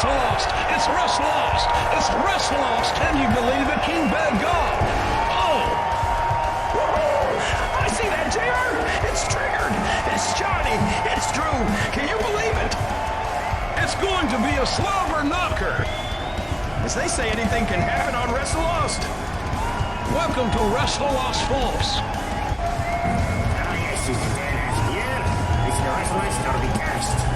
Lost. It's Russ Lost. It's Russ Lost. Can you believe it? King Bad God. Oh. Whoa! I see that, JR. It's triggered. It's Johnny. It's Drew. Can you believe it? It's going to be a slobber knocker. As they say, anything can happen on Wrestle Lost. Welcome to Wrestle Lost, folks. Ah, yes, Sister Dan has it here. It's the wrestling story cast.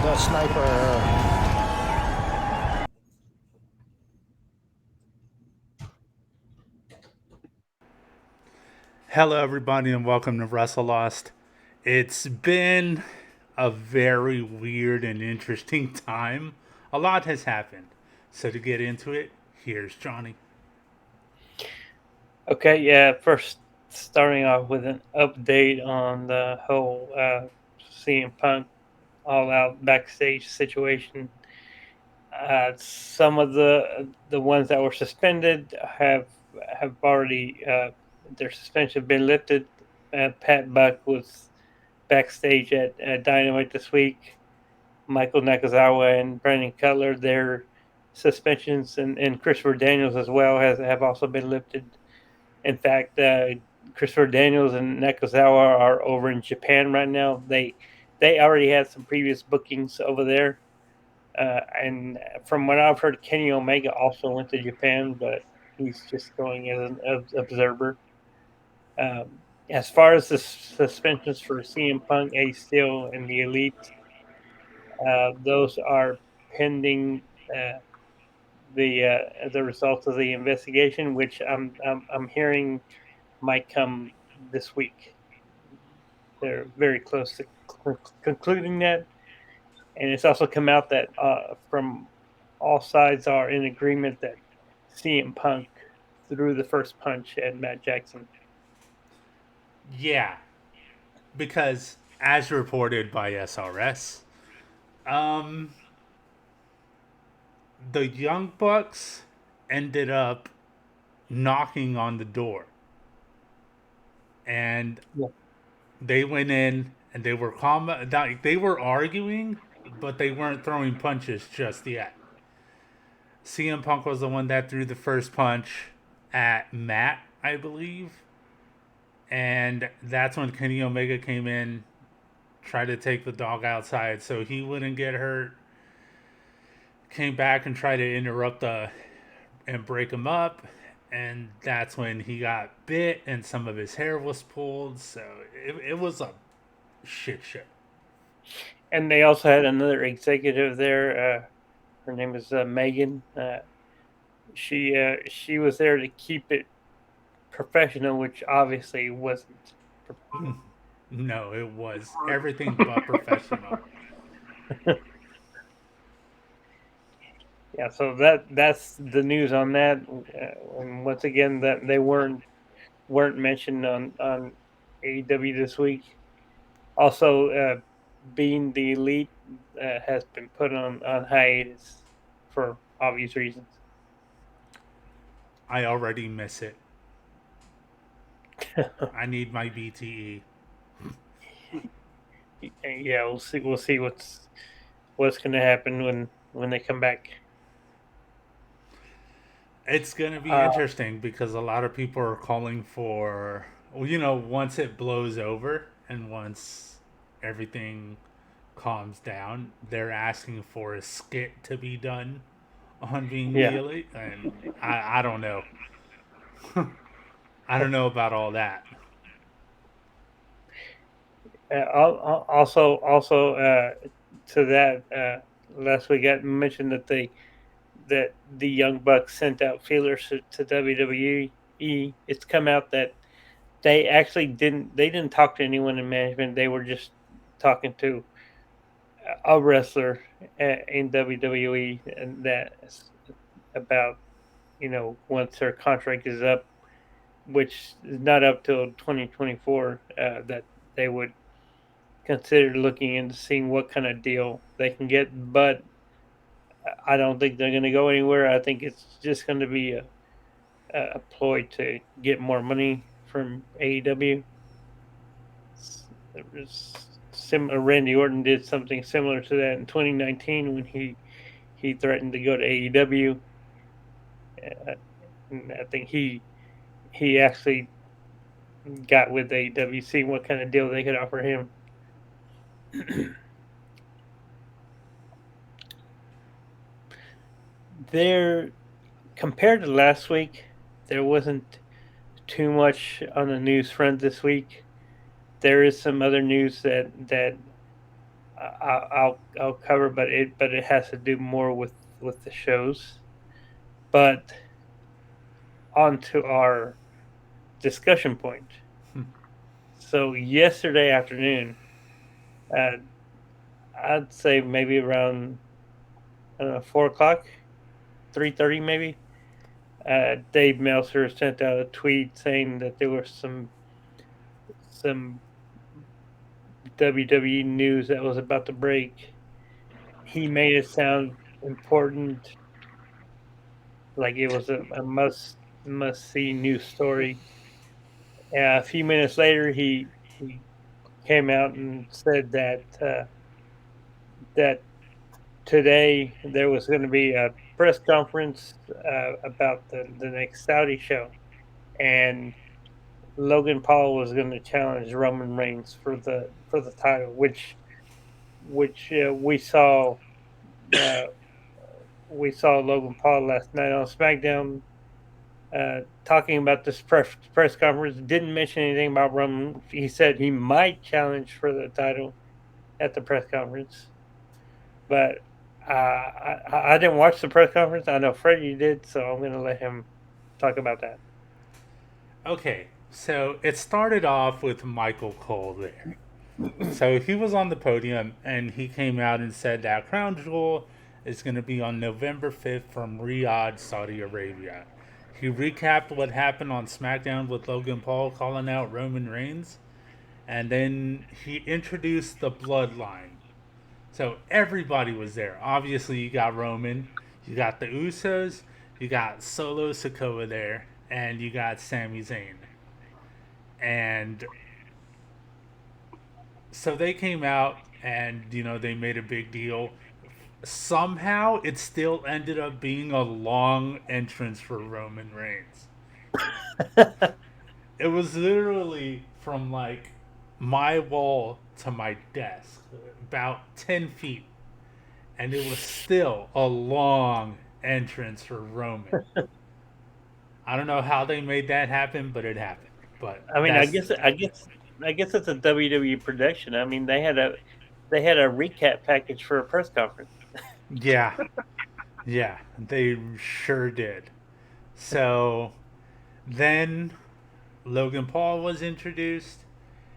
The sniper. Hello, everybody, and welcome to Wrestle Lost. It's been a very weird and interesting time. A lot has happened. So to get into it, here's Johnny. Okay, yeah, first starting off with an update on the whole CM Punk all out backstage situation. Some of the ones that were suspended have already their suspension been lifted. Pat Buck was backstage at Dynamite this week. Michael Nakazawa and Brandon Cutler, their suspensions, and Christopher Daniels as well have also been lifted. In fact, Christopher Daniels and Nakazawa are over in Japan right now. They already had some previous bookings over there, and from what I've heard, Kenny Omega also went to Japan, but he's just going as an observer. As far as the suspensions for CM Punk, Ace Steel, and the Elite, those are pending the results of the investigation, which I'm hearing might come this week. They're very close to concluding that, and it's also come out that from all sides are in agreement that CM Punk threw the first punch at Matt Jackson. Yeah, because as reported by SRS, um, the Young Bucks ended up knocking on the door. And Yeah. they went in and they were they were arguing, but they weren't throwing punches just yet. CM Punk was the one that threw the first punch at Matt, I believe. And that's when Kenny Omega came in, tried to take the dog outside so he wouldn't get hurt. Came back and tried to interrupt and break him up. And that's when he got bit and some of his hair was pulled. So it was a shit show. And they also had another executive there. Her name is Megan. She was there to keep it professional, which obviously wasn't. No, it was everything but professional. Yeah, so that's the news on that. And once again, that they weren't mentioned on AEW this week. Also, being the Elite has been put on hiatus for obvious reasons. I already miss it. I need my BTE. Yeah, we'll see. We'll see what's going to happen when they come back. It's going to be interesting because a lot of people are calling for, well, once it blows over and once everything calms down, they're asking for a skit to be done on being the Elite. And I don't know. I don't know about all that. Also, to that, last week I mentioned that the Young Bucks sent out feelers to WWE. It's come out that they actually didn't talk to anyone in management. They were just talking to a wrestler in WWE, and that about once her contract is up, which is not up till 2024, that they would consider looking into seeing what kind of deal they can get. But I don't think they're going to go anywhere. I think it's just going to be a ploy to get more money from AEW. Randy Orton did something similar to that in 2019 when he threatened to go to AEW. And I think he actually got with AEW, seeing what kind of deal they could offer him. There, compared to last week, there wasn't too much on the news front this week. There is some other news that I'll cover, but it has to do more with the shows. But on to our discussion point. So yesterday afternoon, I'd say maybe around 4 o'clock, 3:30 maybe. Dave Meltzer sent out a tweet saying that there was some WWE news that was about to break. He made it sound important, like it was a must see news story. A few minutes later, he came out and said that that today there was going to be a press conference about the next Saudi show, and Logan Paul was going to challenge Roman Reigns for the title, which we saw Logan Paul last night on SmackDown talking about this press conference. Didn't mention anything about Roman. He said he might challenge for the title at the press conference, but I didn't watch the press conference. I know Freddie did, so I'm going to let him talk about that. Okay, so it started off with Michael Cole there. So he was on the podium and he came out and said that Crown Jewel is going to be on November 5th from Riyadh, Saudi Arabia. He recapped what happened on SmackDown with Logan Paul calling out Roman Reigns. And then he introduced the Bloodline. So everybody was there. Obviously, you got Roman, you got the Usos, you got Solo Sikoa there, and you got Sami Zayn. And so they came out and, they made a big deal. Somehow, it still ended up being a long entrance for Roman Reigns. It was literally from, my wall to my desk, about 10 feet. And it was still a long entrance for Roman. I don't know how they made that happen, but it happened. But I mean, I guess it's a WWE production. I mean, they had a recap package for a press conference. Yeah, they sure did. So then Logan Paul was introduced.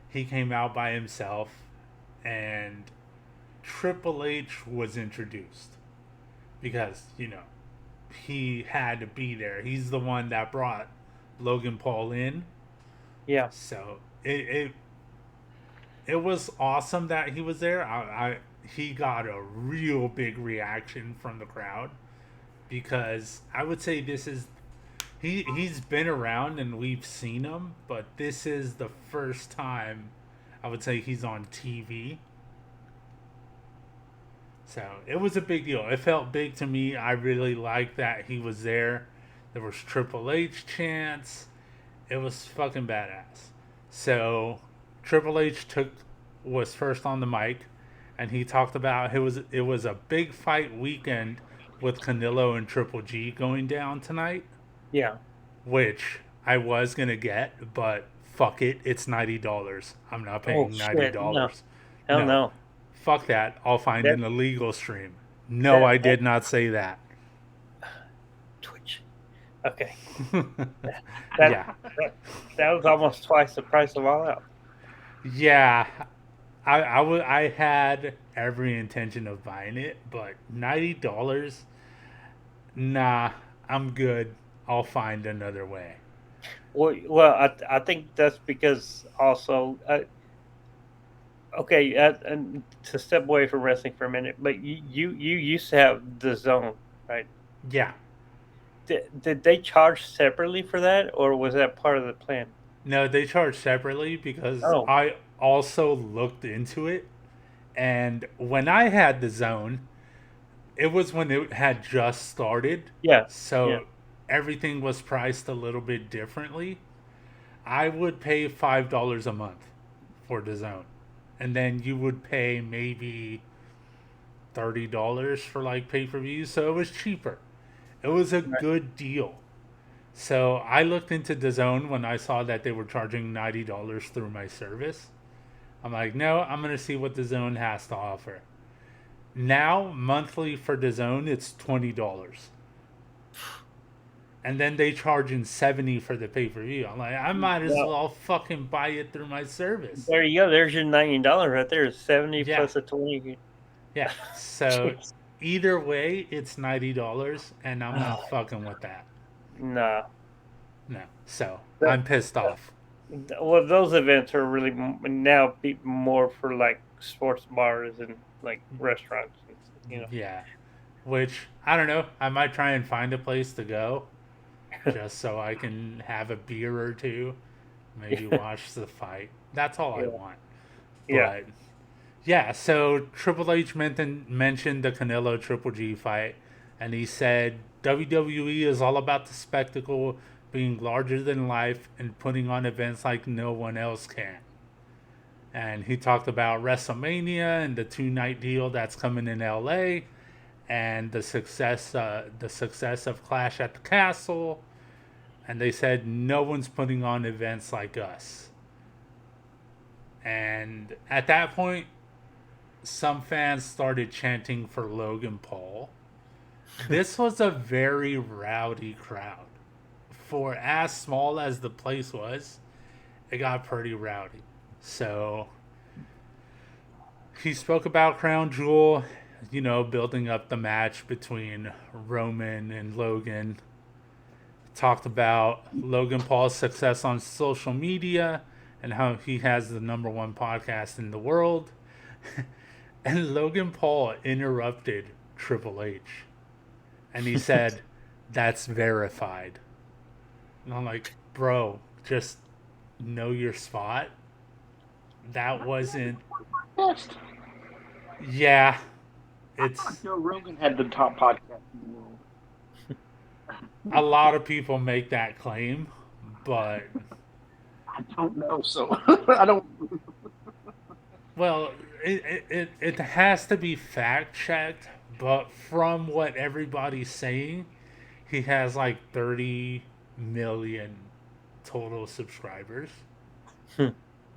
He came out by himself, and Triple H was introduced because he had to be there. He's the one that brought Logan Paul in. Yeah. So it was awesome that he was there. He got a real big reaction from the crowd because I would say this is he's been around and we've seen him, but this is the first time I would say he's on TV. So it was a big deal. It felt big to me. I really liked that he was there. There was Triple H chants. It was fucking badass. So Triple H was first on the mic, and he talked about it was a big fight weekend with Canelo and Triple G going down tonight. Yeah. Which I was gonna get, but fuck it, it's $90. I'm not paying $90. Hell no. Fuck that. I'll find an illegal stream. No, I did not say that. Twitch. Okay. That was almost twice the price of All Out. Yeah. I had every intention of buying it, but $90? Nah, I'm good. I'll find another way. Well, I think that's because also, and to step away from wrestling for a minute, but you used to have the Zone, right? Yeah. Did they charge separately for that, or was that part of the plan? No, they charge separately because Oh. I also looked into it. And when I had the zone, it was when it had just started. Yeah. So Yeah. everything was priced a little bit differently. I would pay $5 a month for the zone. And then you would pay maybe $30 for like pay-per-views. So it was cheaper. It was a Right. good deal. So I looked into the zone when I saw that they were charging $90 through my service. I'm like, no, I'm gonna see what the zone has to offer. Now monthly for the zone it's $20. And then they charge in 70 for the pay-per-view. I'm like, I might as Well, well fucking buy it through my service. there you go. There's your $90 right there. 70 Yeah. plus a 20. Yeah. So either way, it's $90 and I'm not fucking with that. Nah. No. So That- I'm pissed off. Well, those events are really now be more for like sports bars and like restaurants. You know. Yeah. Which I don't know. I might try and find a place to go just so I can have a beer or two, maybe watch the fight. That's all I Yeah. want. Yeah. But yeah, so Triple H mentioned the Canelo Triple G fight, and he said WWE is all about the spectacle, being larger than life, and putting on events like no one else can. And he talked about WrestleMania and the 2-night deal that's coming in LA, and the success of Clash at the Castle. And they said no one's putting on events like us. And at that point, some fans started chanting for Logan Paul. This was a very rowdy crowd. For as small as the place was, it got pretty rowdy. So he spoke about Crown Jewel, building up the match between Roman and Logan. Talked about Logan Paul's success on social media and how he has the #1 podcast in the world. And Logan Paul interrupted Triple H. And he said, "That's verified." And I'm like, bro, just know your spot. That wasn't. Best. Yeah. It's. Joe Rogan had the top podcast in the world. A lot of people make that claim, but. I don't know, so I don't. Well, it has to be fact checked, but from what everybody's saying, he has like 30 million total subscribers.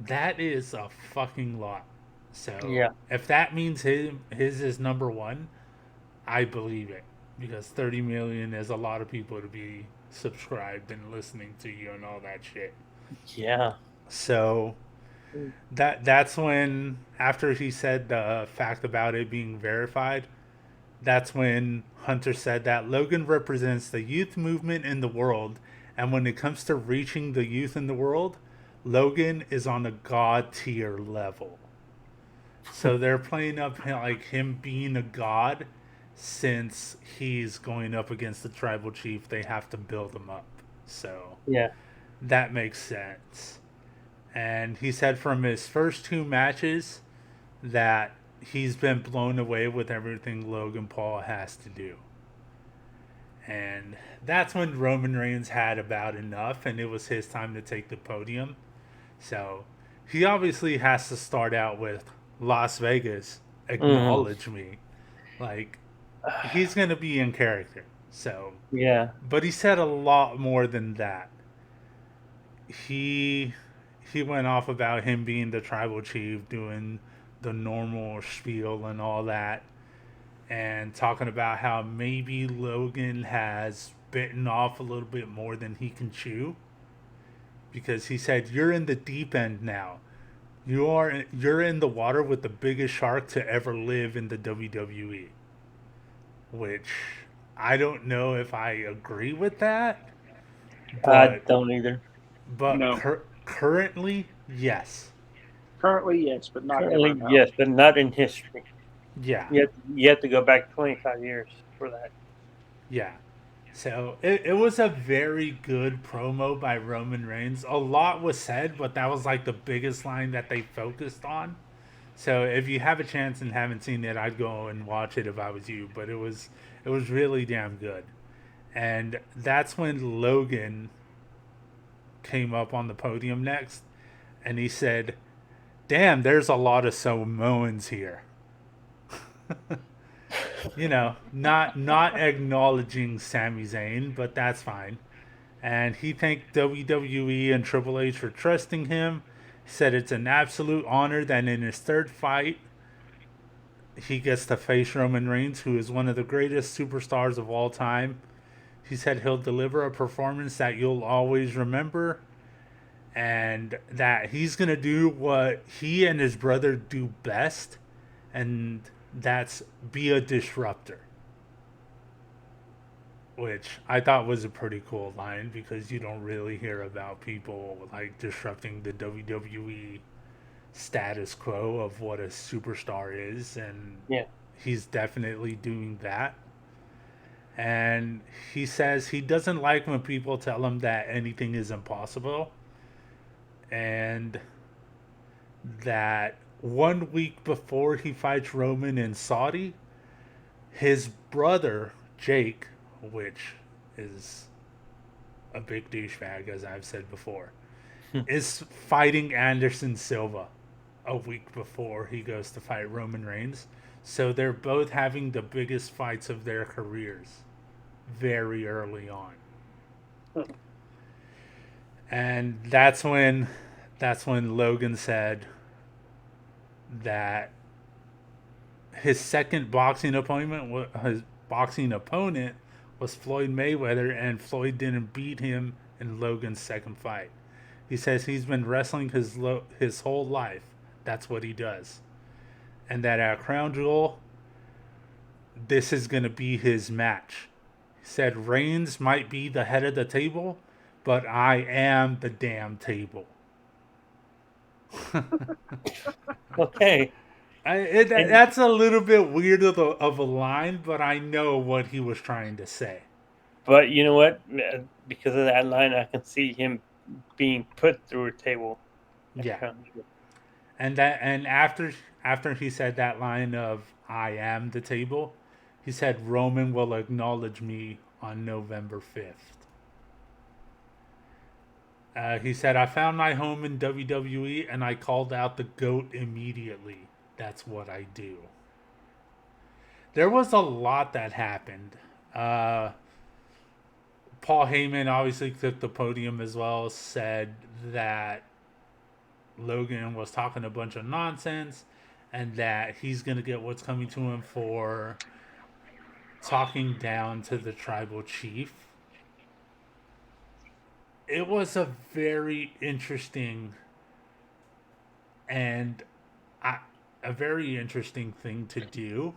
That is a fucking lot. So Yeah. if that means his is #1, I believe it, because 30 million is a lot of people to be subscribed and listening to you and all that shit. Yeah. So that's when, after he said the fact about it being verified, that's when Hunter said that Logan represents the youth movement in the world, and when it comes to reaching the youth in the world, Logan is on a god tier level. So they're playing up like him being a god. Since he's going up against the tribal chief, they have to build him up. So Yeah. that makes sense. And he said from his first 2 matches that he's been blown away with everything Logan Paul has to do. And that's when Roman Reigns had about enough, and it was his time to take the podium. So he obviously has to start out with Las Vegas, acknowledge me. Like, he's going to be in character. So, Yeah. but he said a lot more than that. He went off about him being the tribal chief, doing the normal spiel and all that, and talking about how maybe Logan has bitten off a little bit more than he can chew, because he said, "You're in the deep end now. You're in the water with the biggest shark to ever live in the WWE," which I don't know if I agree with that. I don't either. But No. currently, yes. Currently, yes, but not Currently, ever now. yes, but not in history. Yeah. You have to go back 25 years for that. Yeah. So it was a very good promo by Roman Reigns. A lot was said, but that was like the biggest line that they focused on. So if you have a chance and haven't seen it, I'd go and watch it if I was you. But it was really damn good. And that's when Logan came up on the podium next, and he said, "Damn, there's a lot of Samoans here." You know, not acknowledging Sami Zayn, but that's fine. And he thanked WWE and Triple H for trusting him. He said it's an absolute honor that in his third fight, he gets to face Roman Reigns, who is one of the greatest superstars of all time. He said he'll deliver a performance that you'll always remember, and that he's going to do what he and his brother do best, and that's be a disruptor. Which I thought was a pretty cool line, because you don't really hear about people like disrupting the WWE status quo of what a superstar is, and Yeah. he's definitely doing that. And he says he doesn't like when people tell him that anything is impossible, and that 1 week before he fights Roman in Saudi, his brother Jake, which is a big douchebag, as I've said before, is fighting Anderson Silva a week before he goes to fight Roman Reigns. So they're both having the biggest fights of their careers very early on. And that's when Logan said that his second boxing opponent was Floyd Mayweather, and Floyd didn't beat him in Logan's second fight. He says he's been wrestling his whole life. That's what he does. And that at Crown Jewel, this is going to be his match. He said Reigns might be the head of the table, but I am the damn table. Okay. That's a little bit weird of a line, but I know what he was trying to say. But you know what? Because of that line, I can see him being put through a table. Yeah. And after he said that line of "I am the table," he said Roman will acknowledge me on November 5th. He said, "I found my home in WWE and I called out the GOAT immediately. That's what I do." There was a lot that happened. Paul Heyman obviously took the podium as well, said that Logan was talking a bunch of nonsense and that he's going to get what's coming to him for talking down to the tribal chief. It was a very interesting thing to do.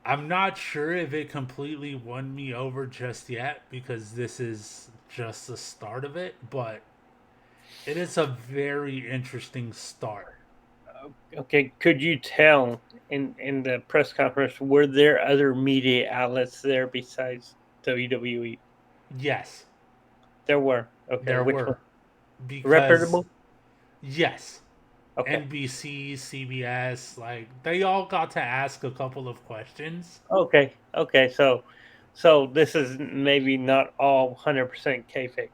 I'm not sure if it completely won me over just yet, because this is just the start of it, but it is a very interesting start. Okay, could you tell in the press conference, were there other media outlets there besides WWE? Yes, There were. Okay, there which were. one? Because, Reputable? yes. Okay. NBC, CBS, like they all got to ask a couple of questions. Okay. So this is maybe not all 100% kayfabe.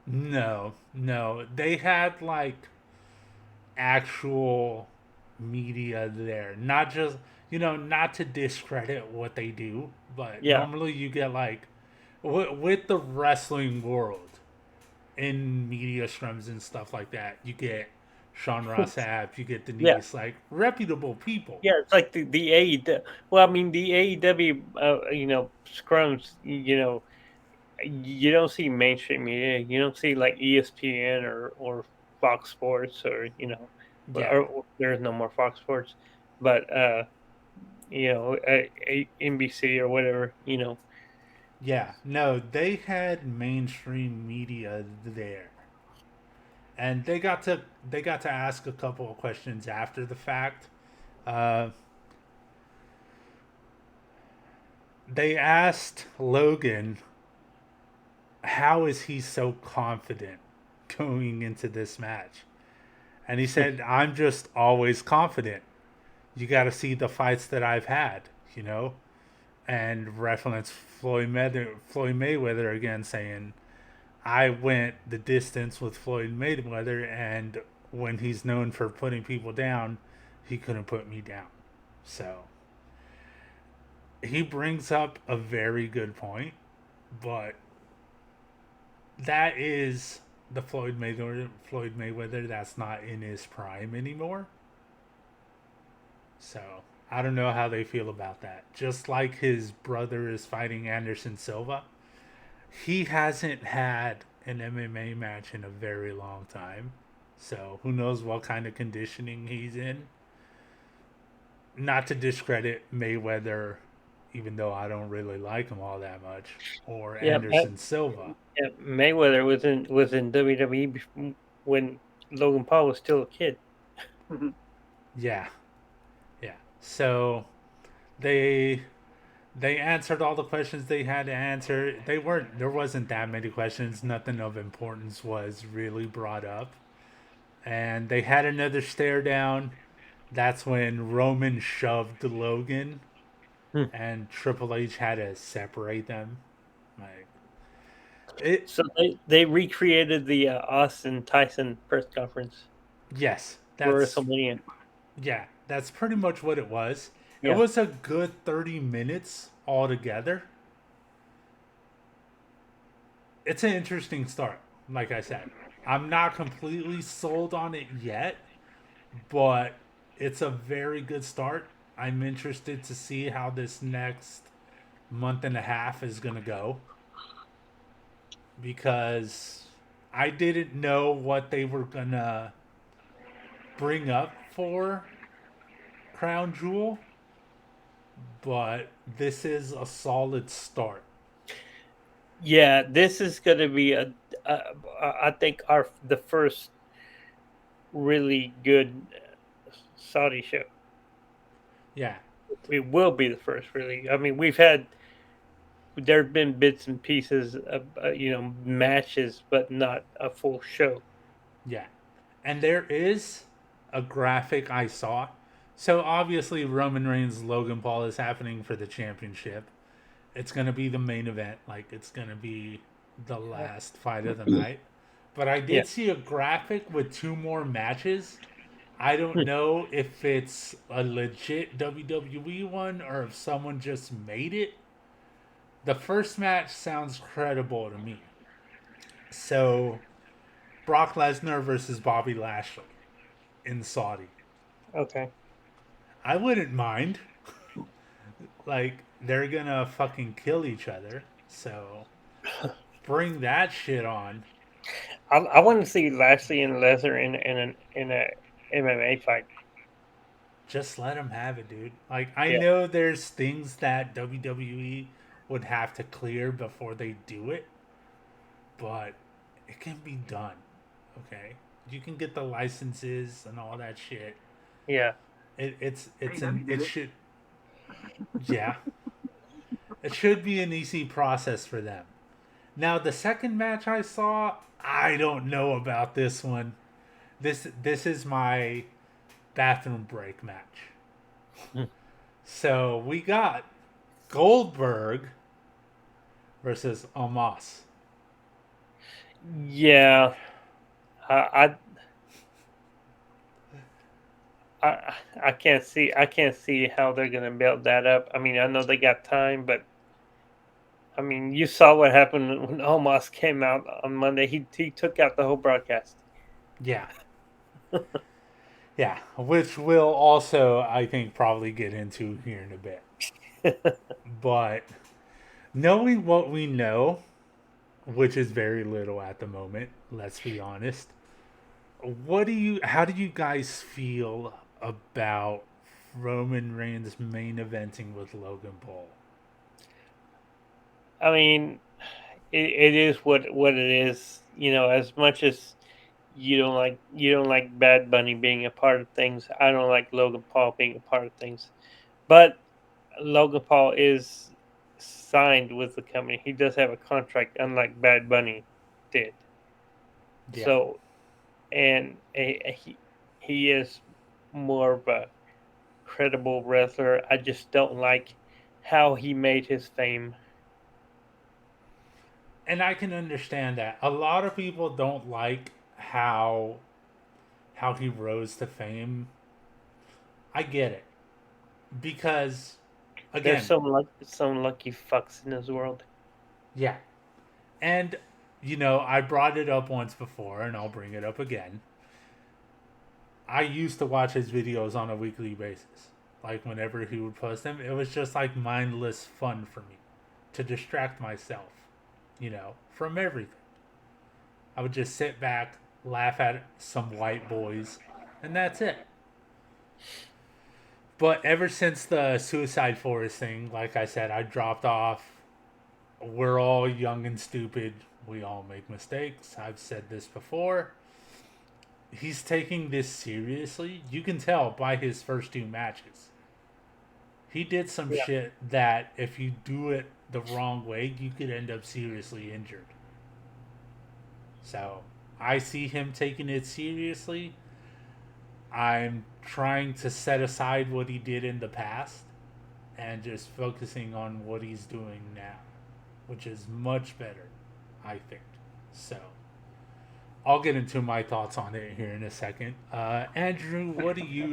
No, they had like actual media there, not just, not to discredit what they do, but Yeah. normally you get like with the wrestling world in media scrums and stuff like that, you get Sean Ross Sapp, you get Denise, like reputable people. Yeah, it's like the AEW. Well, I mean the AEW, scrums. You don't see mainstream media. You don't see like ESPN or Fox Sports or Yeah. or there's no more Fox Sports, but NBC or whatever. Yeah, no, they had mainstream media there, and they got to ask a couple of questions after the fact. They asked Logan how is he so confident going into this match? And he said, I'm just always confident. You got to see the fights that I've had, you know? And reference Floyd Mayweather again, saying, I went the distance with Floyd Mayweather, and when he's known for putting people down, he couldn't put me down. So he brings up a very good point, but that is the Floyd Mayweather that's not in his prime anymore. So I don't know how they feel about that. Just like his brother is fighting Anderson Silva, he hasn't had an MMA match in a very long time. So who knows what kind of conditioning he's in. Not to discredit Mayweather, even though I don't really like him all that much, or Anderson Silva. Yeah, Mayweather was in WWE when Logan Paul was still a kid. Yeah. So they answered all the questions they had to answer. There wasn't that many questions. Nothing of importance was really brought up. And they had another stare down. That's when Roman shoved Logan and Triple H had to separate them. So they recreated the Austin Tyson press conference Yes, for that's WrestleMania. yeah, that's pretty much what it was. Yeah. It was a good 30 minutes altogether. It's an interesting start, like I said. I'm not completely sold on it yet, but it's a very good start. I'm interested to see how this next month and a half is going to go, because I didn't know what they were going to bring up for Crown Jewel, but this is a solid start. Yeah, this is going to be I think the first really good Saudi show. Yeah. It will be the first, really. I mean, there have been bits and pieces of matches, but not a full show. Yeah. And there is a graphic I saw. So obviously Roman Reigns Logan Paul is happening for the championship. It's going to be the main event. Like, it's going to be the last fight of the night. But I did see a graphic with 2 more matches. I don't know if it's a legit WWE one or if someone just made it. The first match sounds credible to me. So, Brock Lesnar versus Bobby Lashley in Saudi. Okay. I wouldn't mind. Like, they're gonna fucking kill each other. So, bring that shit on. I want to see Lashley and Lesnar in a MMA fight. Just let them have it, dude. Like, I know there's things that WWE would have to clear before they do it, but it can be done. Okay, you can get the licenses and all that shit. Yeah, it should. Yeah, it should be an easy process for them. Now, the second match I saw, I don't know about this one. This is my bathroom break match. So we got Goldberg versus Omos. Yeah, I can't see how they're gonna build that up. I mean, I know they got time, but I mean, you saw what happened when Omos came out on Monday. He took out the whole broadcast. Yeah. Yeah, which we'll also, I think, probably get into here in a bit. But knowing what we know, which is very little at the moment, let's be honest, how do you guys feel about Roman Reigns main eventing with Logan Paul? I mean, it is what it is. You know, as much as you don't like Bad Bunny being a part of things, I don't like Logan Paul being a part of things. But Logan Paul is signed with the company. He does have a contract, unlike Bad Bunny did. Yeah. So, and he is more of a credible wrestler. I just don't like how he made his fame. And I can understand that. A lot of people don't like how he rose to fame. I get it. Because again, There's some lucky fucks in this world. yeah. And I brought it up once before and I'll bring it up again. I used to watch his videos on a weekly basis. Like whenever he would post them, it was just like mindless fun for me to distract myself, from everything. I would just sit back, laugh at some white boys, and that's it. But ever since the Suicide Forest thing, like I said, I dropped off. We're all young and stupid. We all make mistakes. I've said this before. He's taking this seriously. You can tell by his first 2 matches. He did some shit that if you do it the wrong way, you could end up seriously injured. So, I see him taking it seriously. I'm trying to set aside what he did in the past and just focusing on what he's doing now, which is much better, I think. So, I'll get into my thoughts on it here in a second. Andrew,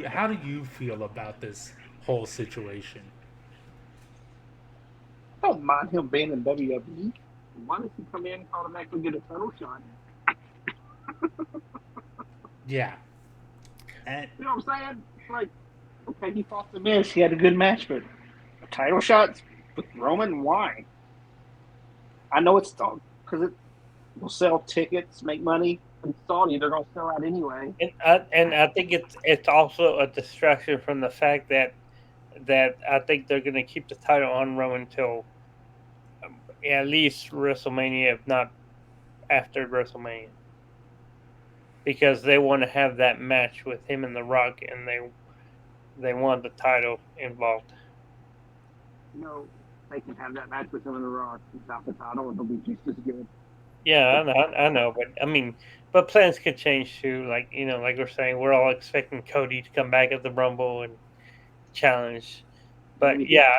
how do you feel about this whole situation? I don't mind him being in WWE. Why does he come in and automatically get a title shot? Yeah. And You know what I'm saying? Like, okay, he fought the Miz. He had a good match, but a title shot with Roman? Why? I know it's because it will sell tickets, make money. In Saudi, they're going to sell out anyway. And I think it's also a distraction from the fact that I think they're going to keep the title on Roman until at least WrestleMania, if not after WrestleMania, because they want to have that match with him and The Rock, and they want the title involved. You know, they can have that match with him and The Rock without the title, and it'll be just as good. Yeah, I know, but plans could change too. Like like we're saying, we're all expecting Cody to come back at the Rumble and challenge. But yeah,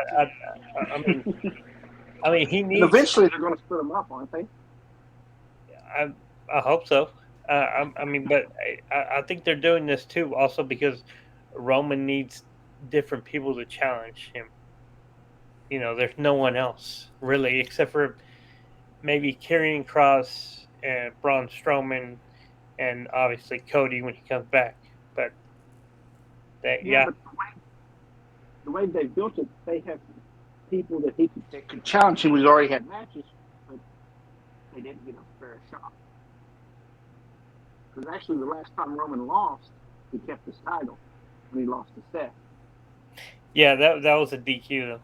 I mean, he needs. And eventually, they're going to split them up, aren't they? I hope so. But I think they're doing this too, also because Roman needs different people to challenge him. There's no one else really except for maybe Karrion Kross and Braun Strowman, and obviously Cody when he comes back. But But the way they built it, they have people that could challenge him who's already had matches, but they didn't get a fair shot. Because actually, the last time Roman lost, he kept his title when he lost to Seth. Yeah, that was a DQ though.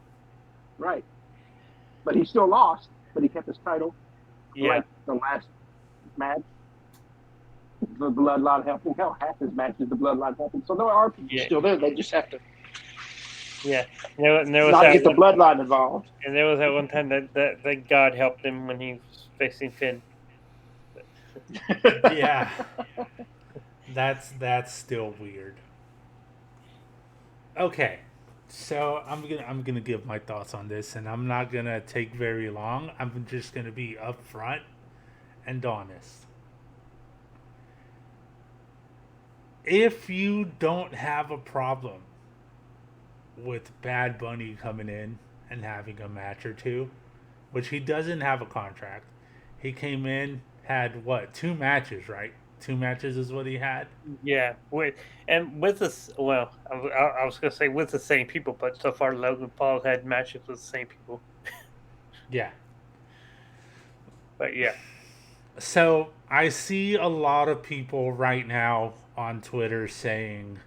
Right. But he still lost, but he kept his title. Yeah. Like the last match, the Bloodline helped him. Hell, half his matches, the Bloodline helped him. So there are people still there. They just have to Yeah. And there was not that get the Bloodline involved. And there was that one time that God helped him when he was facing Finn. yeah. That's still weird. Okay. So I'm gonna give my thoughts on this, and I'm not gonna take very long. I'm just gonna be upfront and honest. If you don't have a problem with Bad Bunny coming in and having a match or two, which he doesn't have a contract, he came in, had 2 matches, right? 2 matches is what he had. Yeah, with this. Well, I was gonna say with the same people, but so far Logan Paul had matches with the same people. Yeah. But yeah. So I see a lot of people right now on Twitter saying,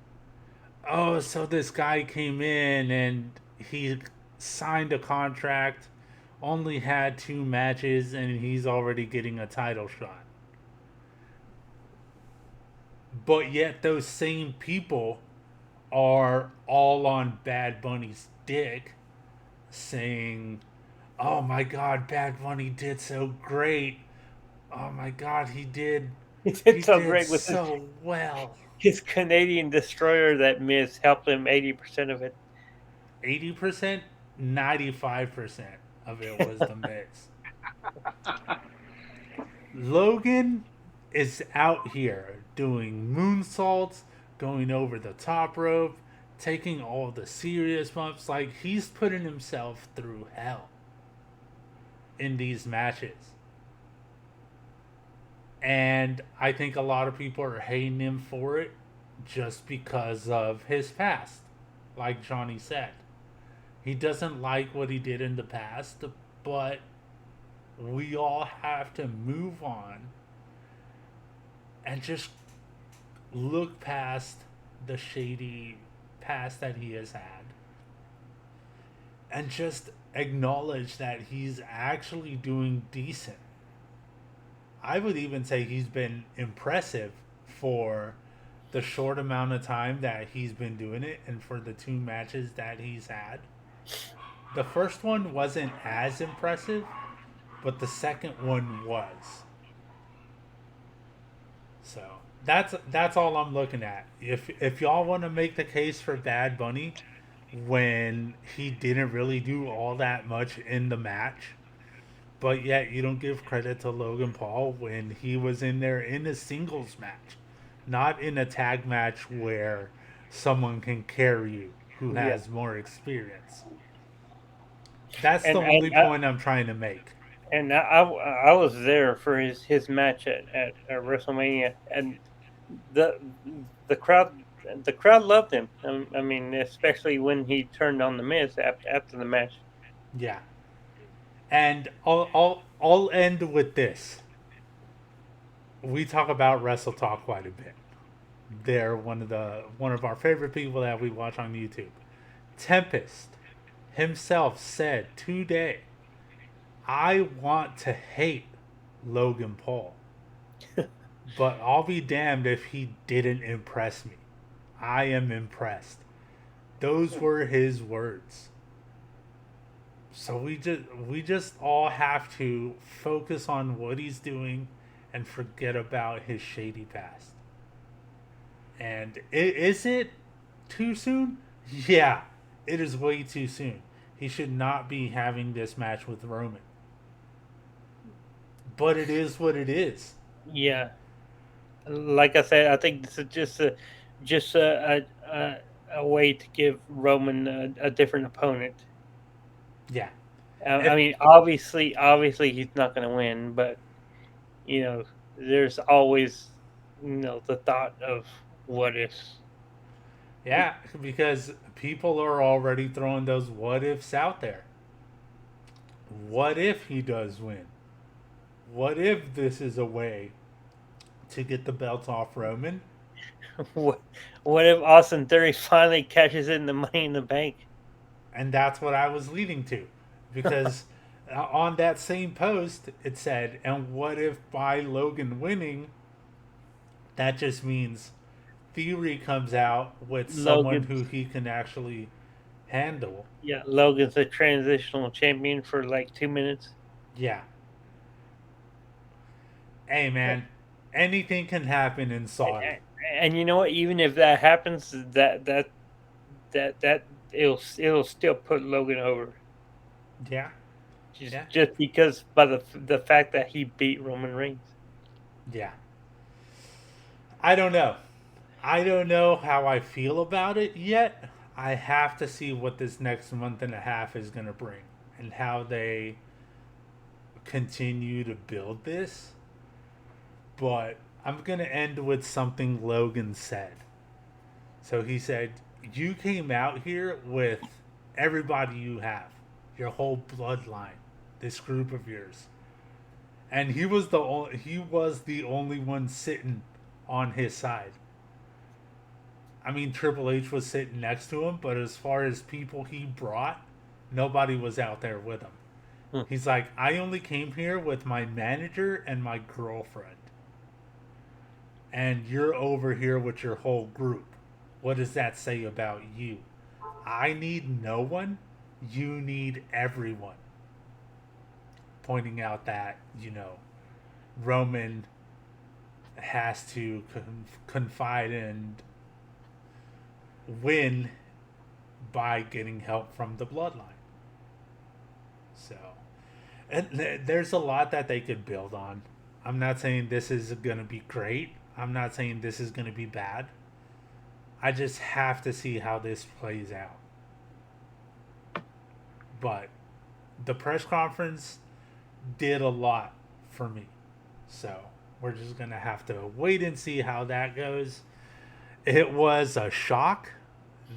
"Oh, so this guy came in and he signed a contract, only had 2 matches, and he's already getting a title shot." But yet those same people are all on Bad Bunny's dick saying, oh my God, Bad Bunny did so great. Oh my God, he did. He He did so did great with so well. his Canadian destroyer that Miz helped him 80% of it. 80%, 95% of it was the Miz. Logan is out here doing moonsaults, going over the top rope, taking all the serious bumps. Like, he's putting himself through hell in these matches. And I think a lot of people are hating him for it just because of his past, like Johnny said. He doesn't like what he did in the past, but we all have to move on and just look past the shady past that he has had and just acknowledge that he's actually doing decent. I would even say he's been impressive for the short amount of time that he's been doing it and for the two matches that he's had. The first one wasn't as impressive, but the second one was. So that's all I'm looking at. If y'all want to make the case for Bad Bunny when he didn't really do all that much in the match, but yet you don't give credit to Logan Paul when he was in there in a singles match, not in a tag match where someone can carry you who has more experience. That's the only point I'm trying to make. And I was there for his match at WrestleMania, and the crowd loved him. I mean, especially when he turned on the Miz after the match. Yeah. And I'll end with this. We talk about Wrestle Talk quite a bit. They're one of our favorite people that we watch on YouTube. Tempest himself said today, I want to hate Logan Paul, but I'll be damned if he didn't impress me. I am impressed. Those were his words. So we just all have to focus on what he's doing and forget about his shady past. And is it too soon? Yeah, it is way too soon. He should not be having this match with Roman. But it is what it is. Yeah, like I said, I think this is just a way to give Roman a different opponent. Yeah. I mean, obviously, he's not going to win, but there's always the thought of what ifs. Yeah, because people are already throwing those what ifs out there. What if he does win? What if this is a way to get the belt off Roman? What if Austin Theory finally catches in the Money in the Bank? And that's what I was leading to. Because on that same post, it said, and what if by Logan winning, that just means Theory comes out with someone who he can actually handle. Yeah, Logan's a transitional champion for like 2 minutes. Yeah. Hey, man, anything can happen in Saudi. And you know what? Even if that happens, that it'll still put Logan over. Yeah. Just because by the fact that he beat Roman Reigns. Yeah. I don't know. I don't know how I feel about it yet. I have to see what this next month and a half is going to bring and how they continue to build this. But I'm going to end with something Logan said. So he said, you came out here with everybody you have, your whole bloodline, this group of yours. And he was the only one sitting on his side. I mean, Triple H was sitting next to him, but as far as people he brought, nobody was out there with him. He's like, I only came here with my manager and my girlfriend. And you're over here with your whole group. What does that say about you? I need no one. You need everyone. pointing out that, Roman has to confide and win by getting help from the bloodline. So, and there's a lot that they could build on. I'm not saying this is going to be great. I'm not saying this is going to be bad. I just have to see how this plays out. But the press conference did a lot for me. So we're just going to have to wait and see how that goes. It was a shock.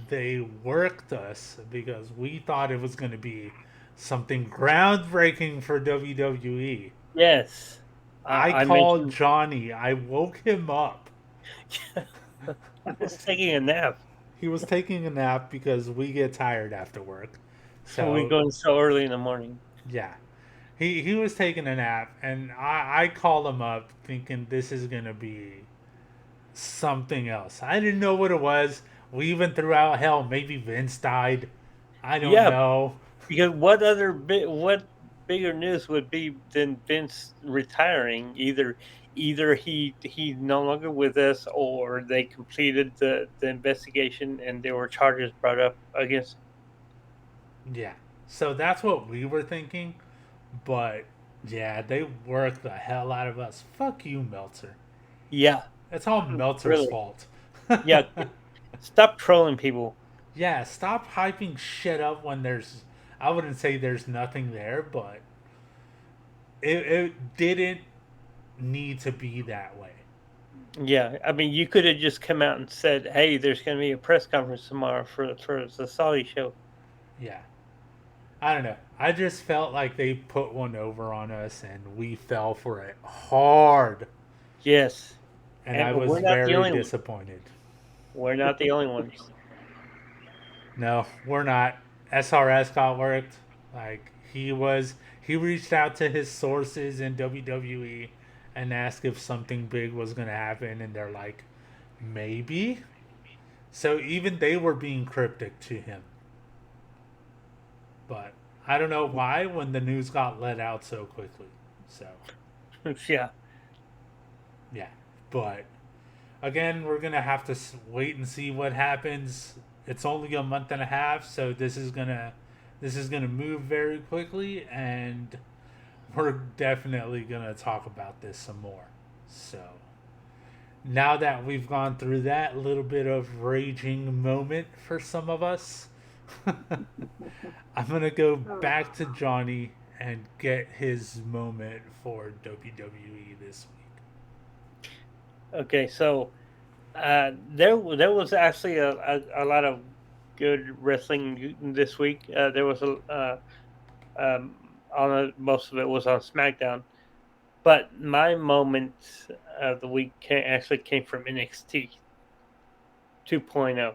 They worked us because we thought it was going to be something groundbreaking for WWE. Yes. I called Johnny. I woke him up. He was taking a nap. He was taking a nap because we get tired after work. So we going so early in the morning. Yeah. He was taking a nap, and I called him up thinking this is going to be something else. I didn't know what it was. We even threw out, hell, maybe Vince died. I don't know. Because what bigger news would be than Vince retiring? Either he's no longer with us, or they completed the investigation and there were charges brought up against him. Yeah. So that's what we were thinking. But, yeah, they worked the hell out of us. Fuck you, Meltzer. Yeah. It's all Meltzer's fault. Yeah. Stop trolling people. Yeah, stop hyping shit up when there's... I wouldn't say there's nothing there, but it didn't need to be that way. Yeah, I mean, you could have just come out and said, hey, there's going to be a press conference tomorrow for the Saudi show. Yeah. I don't know. I just felt like they put one over on us and we fell for it hard. Yes. And I was very disappointed. We're not the only ones. No, we're not. SRS got worked. Like, he reached out to his sources in WWE and asked if something big was going to happen, and they're like, maybe? So even they were being cryptic to him. But I don't know why when the news got let out so quickly. So, yeah. Yeah. But, again, we're going to have to wait and see what happens. It's only a month and a half, so this is gonna move very quickly, and we're definitely gonna talk about this some more. So now that we've gone through that little bit of raging moment for some of us, I'm gonna go back to Johnny and get his moment for WWE this week. Okay, so there was actually a lot of good wrestling this week. There was most of it was on SmackDown, but my moment of the week came from NXT 2.0.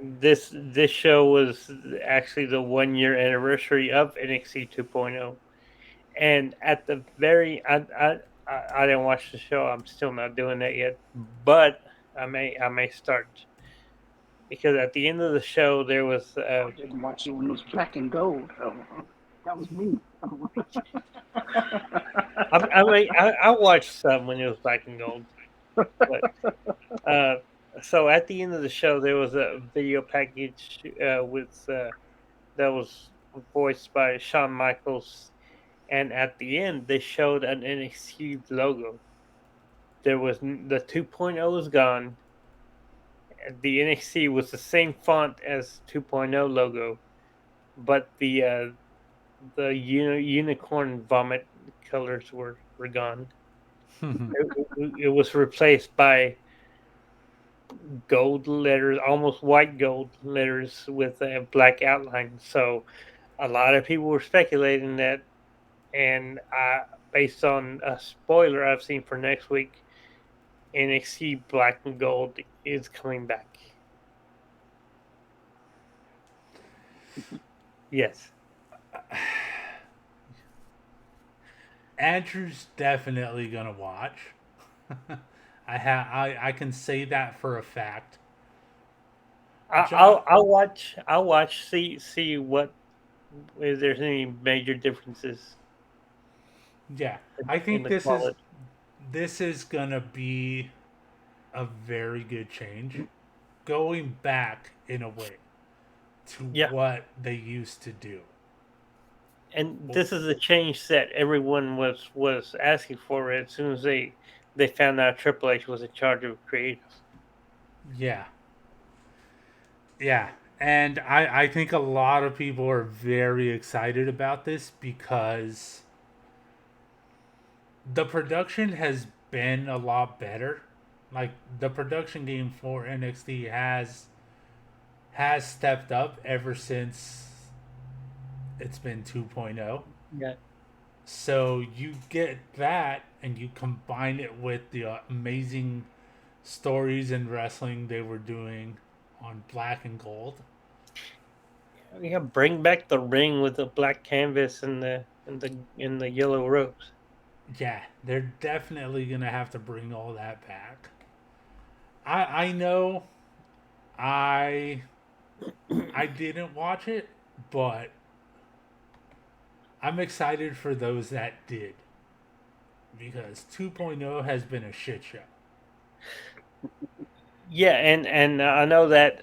This show was actually the 1 year anniversary of NXT 2.0, and at the very I didn't watch the show. I'm still not doing that yet, but I may start, because at the end of the show there was. I didn't watch it when it was black and gold. Oh, that was me. I watched some when it was black and gold. But, so at the end of the show there was a video package with that was voiced by Shawn Michaels. And at the end, they showed an NXT logo. There was the 2.0 was gone. The NXT was the same font as 2.0 logo, but the unicorn vomit colors were gone. It was replaced by gold letters, almost white gold letters with a black outline. So a lot of people were speculating that. And based on a spoiler I've seen for next week, NXT Black and Gold is coming back. Yes. Andrew's definitely gonna watch. I can say that for a fact. I'll watch. See what if there's any major differences Yeah, I in think the quality. this is gonna be a very good change, going back in a way to Yeah, what they used to do. and this is a change that everyone was asking for as soon as they found out Triple H was in charge of creative. Yeah, yeah, and I think a lot of people are very excited about this because the production has been a lot better. Like the production game for NXT has stepped up ever since it's been 2.0. Yeah, So you get that and you combine it with the amazing stories and wrestling they were doing on Black and Gold. yeah. Bring back the ring with the black canvas and the yellow ropes. Yeah, they're definitely gonna have to bring all that back. I know I I didn't watch it, but I'm excited for those that did because 2.0 has been a shit show. Yeah, and I know that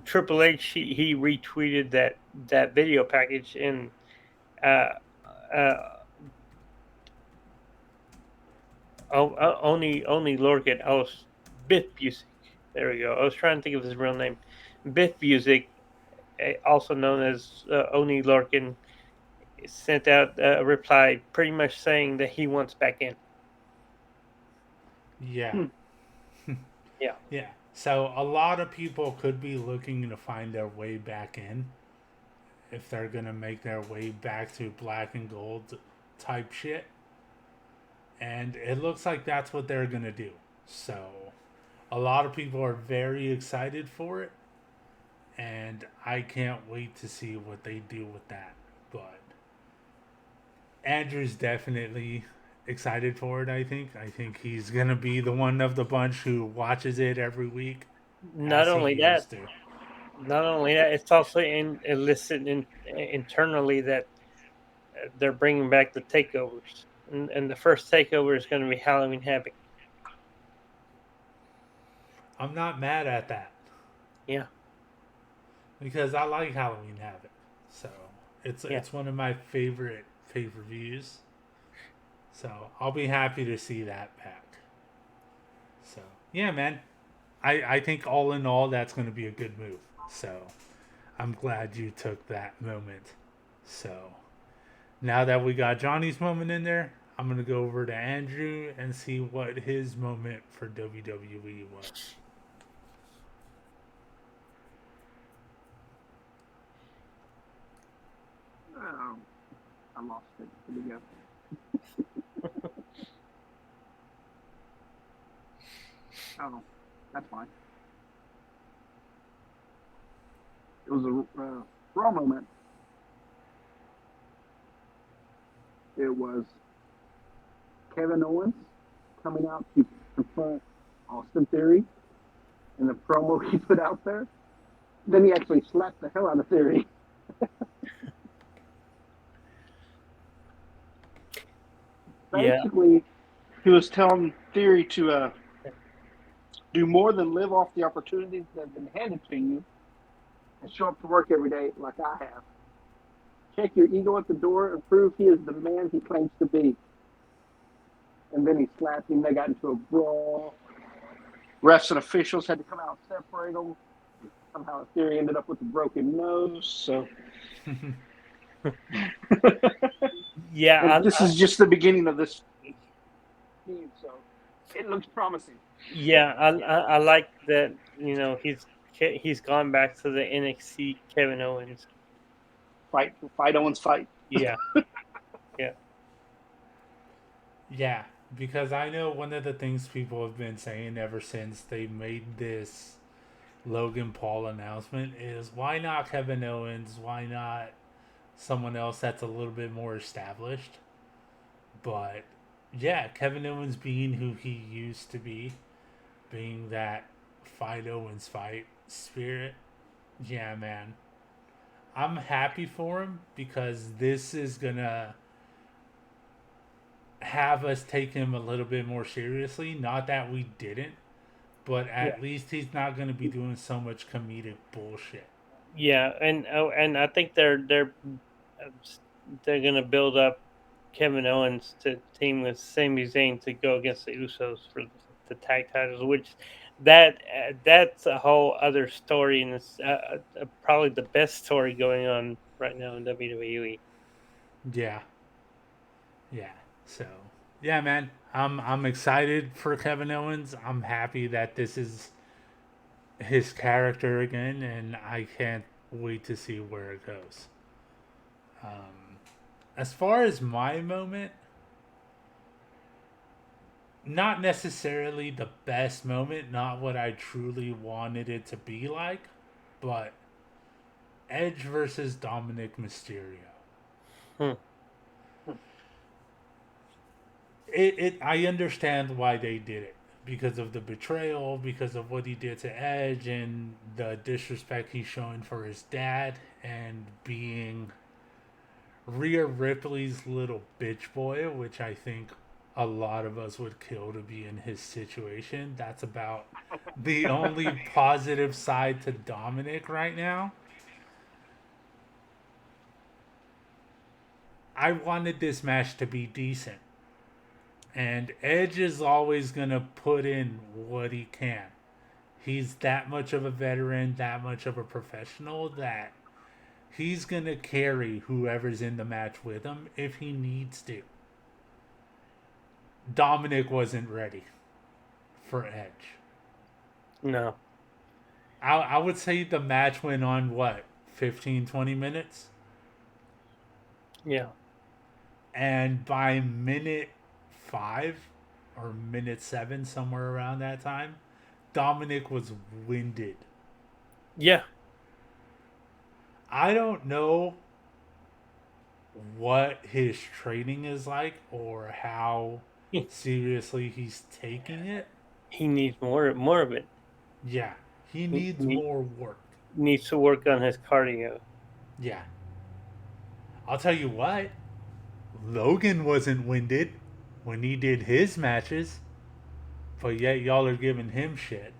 Triple H he retweeted that video package and uh, uh, only Lorcan. I was Biff Busick. There we go. I was trying to think of his real name. Biff Busick, also known as Oni Lorcan, sent out a reply pretty much saying that he wants back in. Yeah. Yeah. Yeah. So a lot of people could be looking to find their way back in if they're gonna make their way back to Black and Gold type shit. And it looks like that's what they're gonna do. So a lot of people are very excited for it. And I can't wait to see what they do with that. But Andrew's definitely excited for it, I think. I think he's gonna be the one of the bunch who watches it every week. Not As he only that, used to. not only that, it's also illicit internally that they're bringing back the takeovers, and the first takeover is going to be Halloween Havoc. I'm not mad at that Yeah, because I like Halloween Havoc. So Yeah. it's one of my favorite pay-per-views. So I'll be happy to see that back. So yeah, man. I think all in all that's gonna be a good move. So I'm glad you took that moment. So now that we got Johnny's moment in there, I'm gonna go over to Andrew and see what his moment for WWE was. I lost it. Here we go. Oh, that's fine. It was a Raw moment. It was Kevin Owens coming out to confront Austin Theory in the promo he put out there. Then he actually slapped the hell out of Theory. Yeah. Basically, he was telling Theory to do more than live off the opportunities that have been handed to you and show up to work every day like I have. Check your ego at the door and prove he is the man he claims to be. And then he slapped him. They got into a brawl. Refs and officials had to come out and separate them. Somehow Theory ended up with a broken nose. So Yeah, this is just the beginning of this team. So it looks promising. I like that. You know, he's gone back to the NXT Kevin Owens. Fight Owens, fight. Yeah, Yeah, because I know one of the things people have been saying ever since they made this Logan Paul announcement is why not Kevin Owens? Why not someone else that's a little bit more established? But yeah, Kevin Owens being who he used to be, being that fight Owens fight spirit, yeah, man. I'm happy for him because this is gonna have us take him a little bit more seriously. Not that we didn't, but at least he's not gonna be doing so much comedic bullshit. Yeah, and I think they're gonna build up Kevin Owens to team with Sami Zayn to go against the Usos for the tag titles, which that's a whole other story, and it's probably the best story going on right now in WWE. Yeah, yeah. So yeah, man, I'm excited for Kevin Owens. I'm happy that this is his character again, and I can't wait to see where it goes. As far as my moment, not necessarily the best moment, not what I truly wanted it to be like, but Edge versus Dominic Mysterio. Hmm. I understand why they did it because of the betrayal, because of what he did to Edge, and the disrespect he's showing for his dad, and being Rhea Ripley's little bitch boy, which I think a lot of us would kill to be in his situation. That's about the only positive side to Dominic right now. I wanted this match to be decent. And Edge is always going to put in what he can. He's that much of a veteran, that much of a professional that he's going to carry whoever's in the match with him if he needs to. Dominic wasn't ready for Edge. No. I would say the match went on, what, 15, 20 minutes? Yeah. And by minute 5 or minute 7, somewhere around that time, Dominic was winded. Yeah. I don't know what his training is like or how seriously he's taking it. He needs more of it. Yeah, he needs more work. Needs to work on his cardio. Yeah. I'll tell you what, Logan wasn't winded when he did his matches, but yet y'all are giving him shit.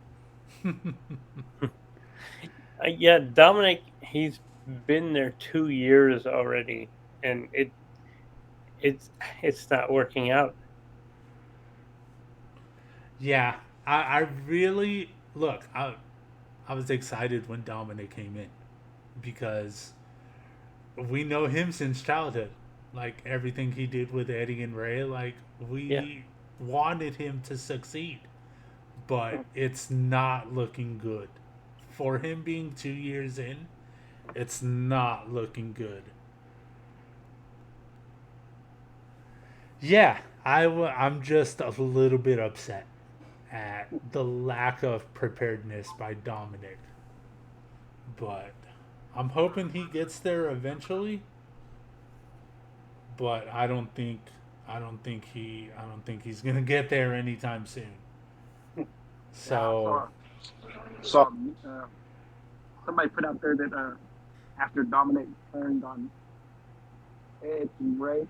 Yeah, Dominic, he's been there 2 years already, and it's not working out. Yeah, I really look. I was excited when Dominic came in because we know him since childhood. Like everything he did with Eddie and Ray, like we wanted him to succeed, but it's not looking good. For him being 2 years in, it's not looking good. Yeah, I'm just a little bit upset at the lack of preparedness by Dominic. But I'm hoping he gets there eventually. But I don't think he's gonna get there anytime soon. So somebody put out there that after Dominic turned on Edge and Ray,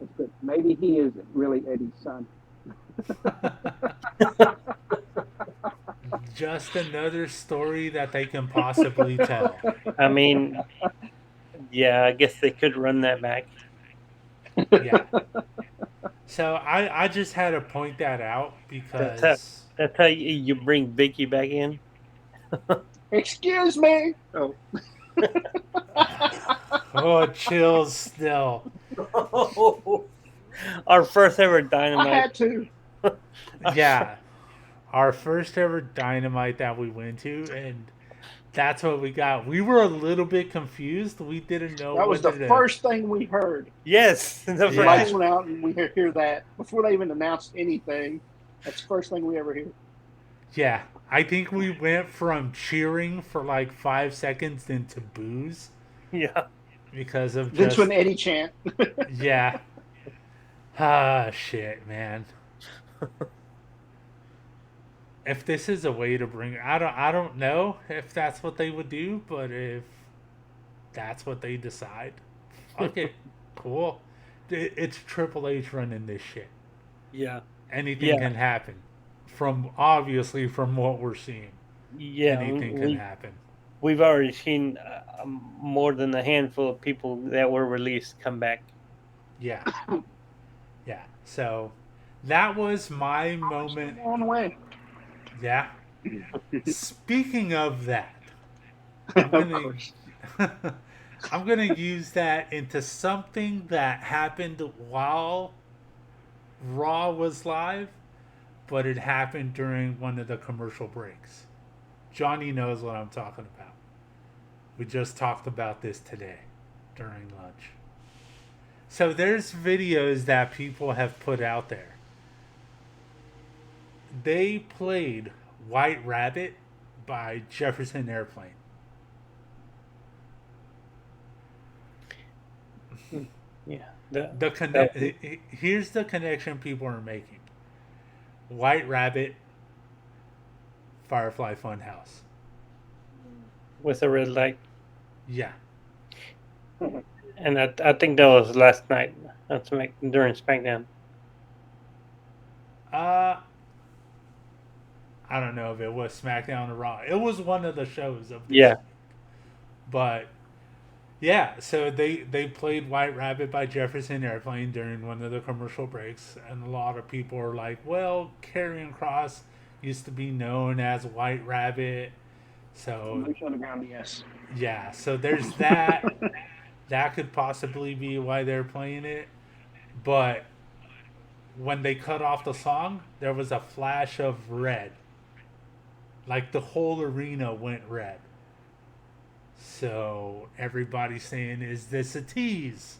it's that maybe he isn't really Eddie's son. just another story that they can possibly tell. I mean, yeah, I guess they could run that back. Yeah. So I just had to point that out because That's how you bring Vicky back in. Excuse me. Oh, oh, chills still. Our first ever I Dynamite. had to. Yeah. Our first ever Dynamite that we went to, and that's what we got. We were a little bit confused. We didn't know That was the whether to- first thing we heard. Yes, the The Yeah. lights went out, and we hear that before they even announced anything. That's the first thing we ever hear. Yeah. I think we went from cheering for like 5 seconds into boos Yeah. because of Then just to an Eddie chant. yeah. Ah, shit, man. If this is a way to bring, I don't know if that's what they would do, but if that's what they decide. Okay, cool. It's Triple H running this shit. Yeah. Anything Yeah. can happen. From obviously from what we're seeing, Yeah. anything can happen. We've already seen more than a handful of people that were released come back. Yeah, yeah. So that was my moment. On the way. Yeah. Speaking of that, I'm Of gonna course. I'm gonna use that into something that happened while Raw was live, but it happened during one of the commercial breaks. Johnny knows what I'm talking about. We just talked about this today during lunch. So there's videos that people have put out there. They played White Rabbit by Jefferson Airplane. Yeah. Here's the connection people are making. White Rabbit, Firefly Funhouse. With a red light. Yeah. And I think that was last night during SmackDown. I don't know if it was SmackDown or Raw. It was one of the shows of this Yeah. week. But yeah, so they played White Rabbit by Jefferson Airplane during one of the commercial breaks, and a lot of people are like, well, Karrion Kross used to be known as White Rabbit. So Boots on the ground, yes. yeah, so there's that. That could possibly be why they're playing it. But when they cut off the song, there was a flash of red. Like the whole arena went red. So everybody's saying, is this a tease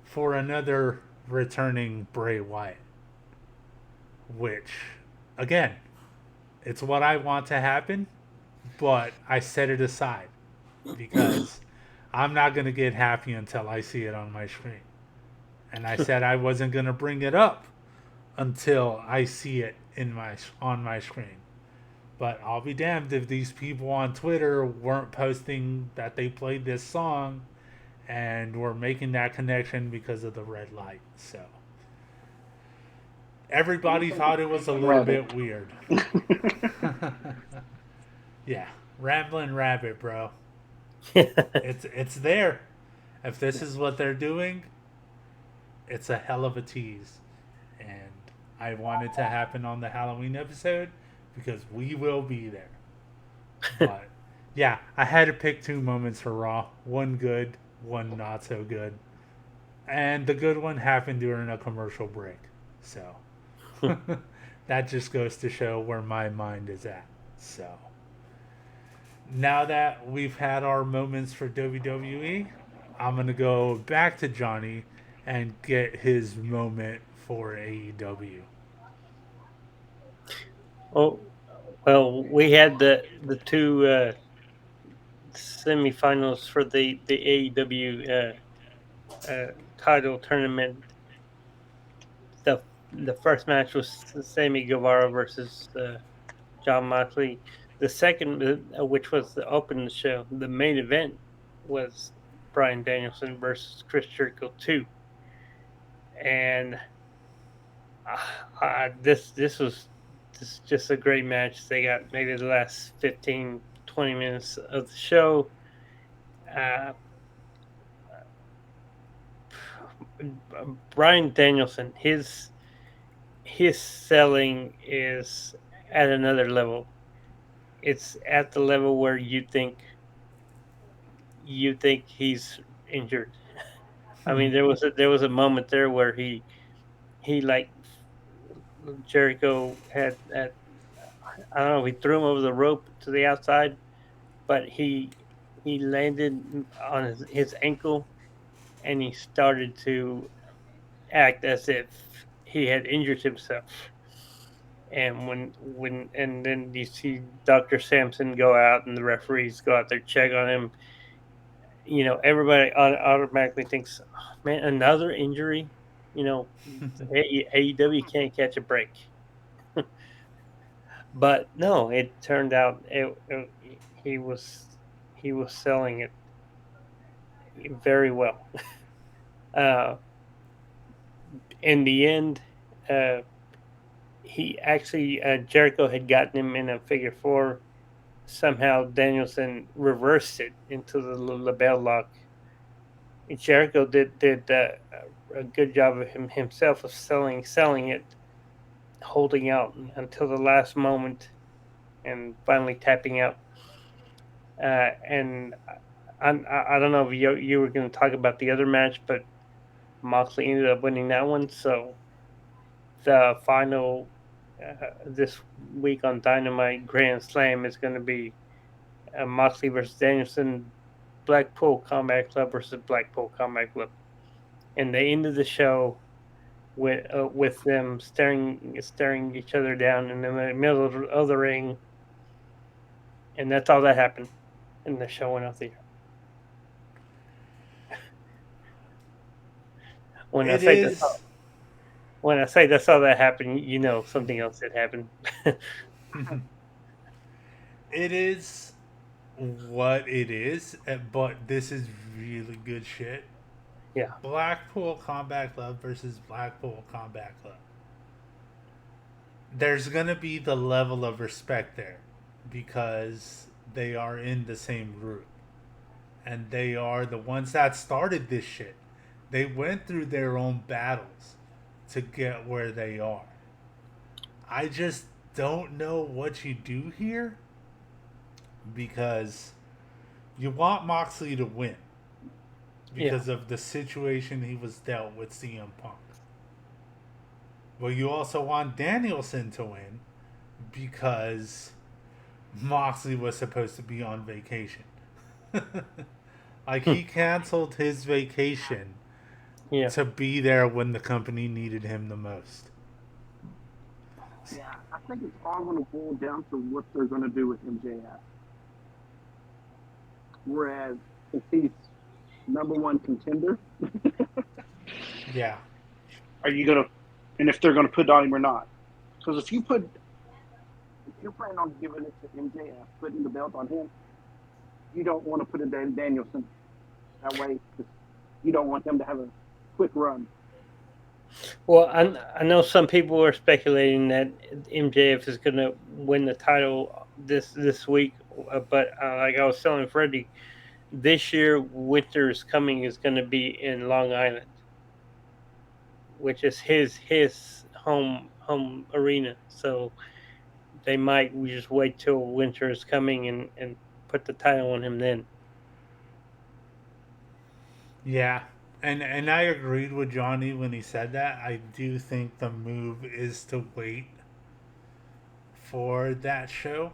for another returning Bray Wyatt? Which, again, it's what I want to happen, but I set it aside because I'm not going to get happy until I see it on my screen. And I said I wasn't going to bring it up until I see it on my screen. But I'll be damned if these people on Twitter weren't posting that they played this song and were making that connection because of the red light. So everybody thought it was a little bit weird. Yeah, Rambling Rabbit, bro. It's there. If this is what they're doing, it's a hell of a tease. And I want it to happen on the Halloween episode because we will be there. But yeah, I had to pick two moments for Raw. One good, one not so good. And the good one happened during a commercial break. So that just goes to show where my mind is at. So now that we've had our moments for WWE, I'm going to go back to Johnny and get his moment for AEW. Oh, well, we had the two semifinals for the AEW title tournament. The first match was Sammy Guevara versus John Moxley. The second, which was the opening show, the main event was Bryan Danielson versus Chris Jericho 2. And this was just a great match. They got maybe the last 15, 20 minutes of the show. Bryan Danielson, his selling is at another level. It's at the level where you think he's injured. I mean, there was a moment there where he like Jericho had I don't know, he threw him over the rope to the outside, but he landed on his ankle, and he started to act as if he had injured himself. And and then you see Dr. Sampson go out and the referees go out there, check on him. You know, everybody automatically thinks, oh, man, another injury. You know, AEW can't catch a break. But no, it turned out he was selling it. very well. uh, in the end, uh, he actually Jericho had gotten him in a figure four. Somehow Danielson reversed it into the label lock. Jericho did a good job of himself of selling it, holding out until the last moment, and finally tapping out. And I don't know if you were going to talk about the other match, but Moxley ended up winning that one. So the final this week on Dynamite Grand Slam is going to be Moxley versus Danielson, Blackpool Combat Club versus Blackpool Combat Club, and they ended the show with them staring each other down in the middle of the ring, and that's all that happened, and the show went off the air. When I say that's all that happened, you know something else had happened. It is what it is, but this is really good shit. Yeah. Blackpool Combat Club versus Blackpool Combat Club. There's gonna be the level of respect there because they are in the same group. And they are the ones that started this shit. They went through their own battles to get where they are. I just don't know what you do here because you want Moxley to win because of the situation he was dealt with CM Punk. But you also want Danielson to win because Moxley was supposed to be on vacation. Like he canceled his vacation to be there when the company needed him the most. Yeah, I think it's all going to boil down to what they're going to do with MJF. Whereas if he's number one contender, Yeah. are you going to, and if they're going to put on him or not? Because if you're planning on giving it to MJF, putting the belt on him, you don't want to put it in Danielson that way. You don't want him to have a quick run. Well, I know some people are speculating that MJF is going to win the title this week, but like I was telling Freddie, this year Winter is Coming is going to be in Long Island, which is his home arena. So they might just wait till Winter is Coming and put the title on him then. Yeah. And I agreed with Johnny when he said that. I do think the move is to wait for that show,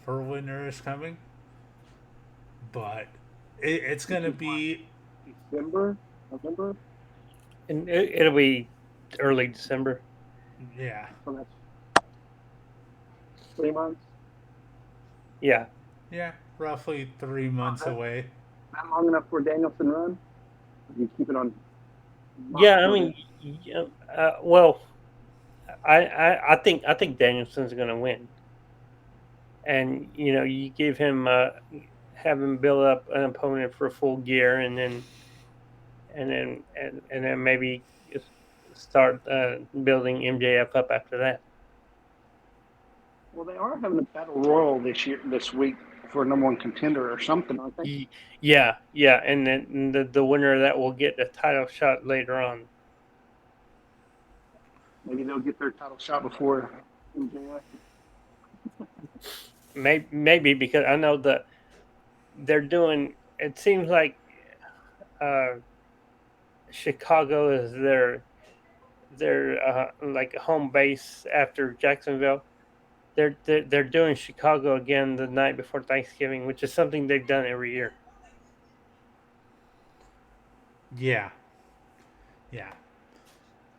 for Winter is Coming. But it's going to be December, November. And it'll be early December. Yeah. So that's 3 months. Yeah. Yeah, roughly 3 months away. Not long enough for a Danielson run. You keep it on. Yeah, I mean, well, I think Danielson's going to win, and you give him have him build up an opponent for full gear, and then maybe start building MJF up after that. Well, they are having a battle royal this week for a number one contender or something, aren't they? Yeah, and then the winner of that will get a title shot later on. Maybe they'll get their title shot before MJF. Maybe because I know that they're doing. It seems like Chicago is their like home base after Jacksonville. They're doing Chicago again the night before Thanksgiving, which is something they've done every year. Yeah.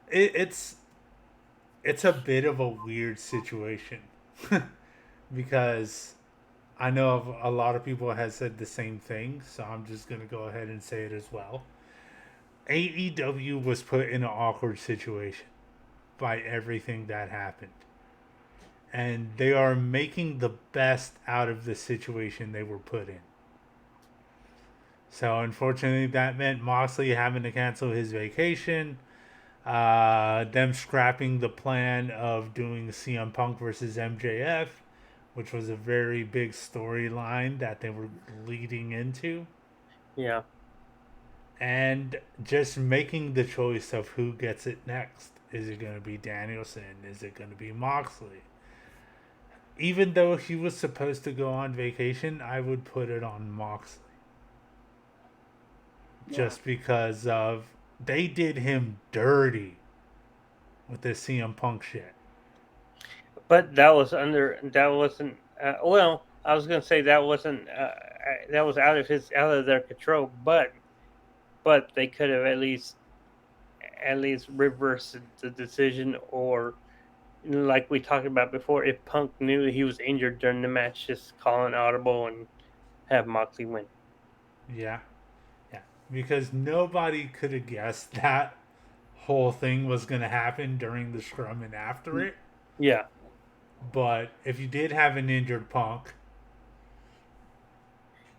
It's a bit of a weird situation because I know a lot of people have said the same thing, so I'm just gonna go ahead and say it as well. AEW was put in an awkward situation by everything that happened. And they are making the best out of the situation they were put in. So unfortunately, that meant Moxley having to cancel his vacation. Them scrapping the plan of doing CM Punk versus MJF, which was a very big storyline that they were leading into. Yeah. And just making the choice of who gets it next. Is it going to be Danielson? Is it going to be Moxley? Even though he was supposed to go on vacation, I would put it on Moxley. Just because of they did him dirty with the CM Punk shit. But that wasn't. Well, I was gonna say that wasn't. That was out of their control. But they could have at least reversed the decision, or like we talked about before, if Punk knew he was injured during the match, just call an audible and have Moxley win. Yeah. Because nobody could have guessed that whole thing was going to happen during the scrum and after it. Yeah. But if you did have an injured Punk,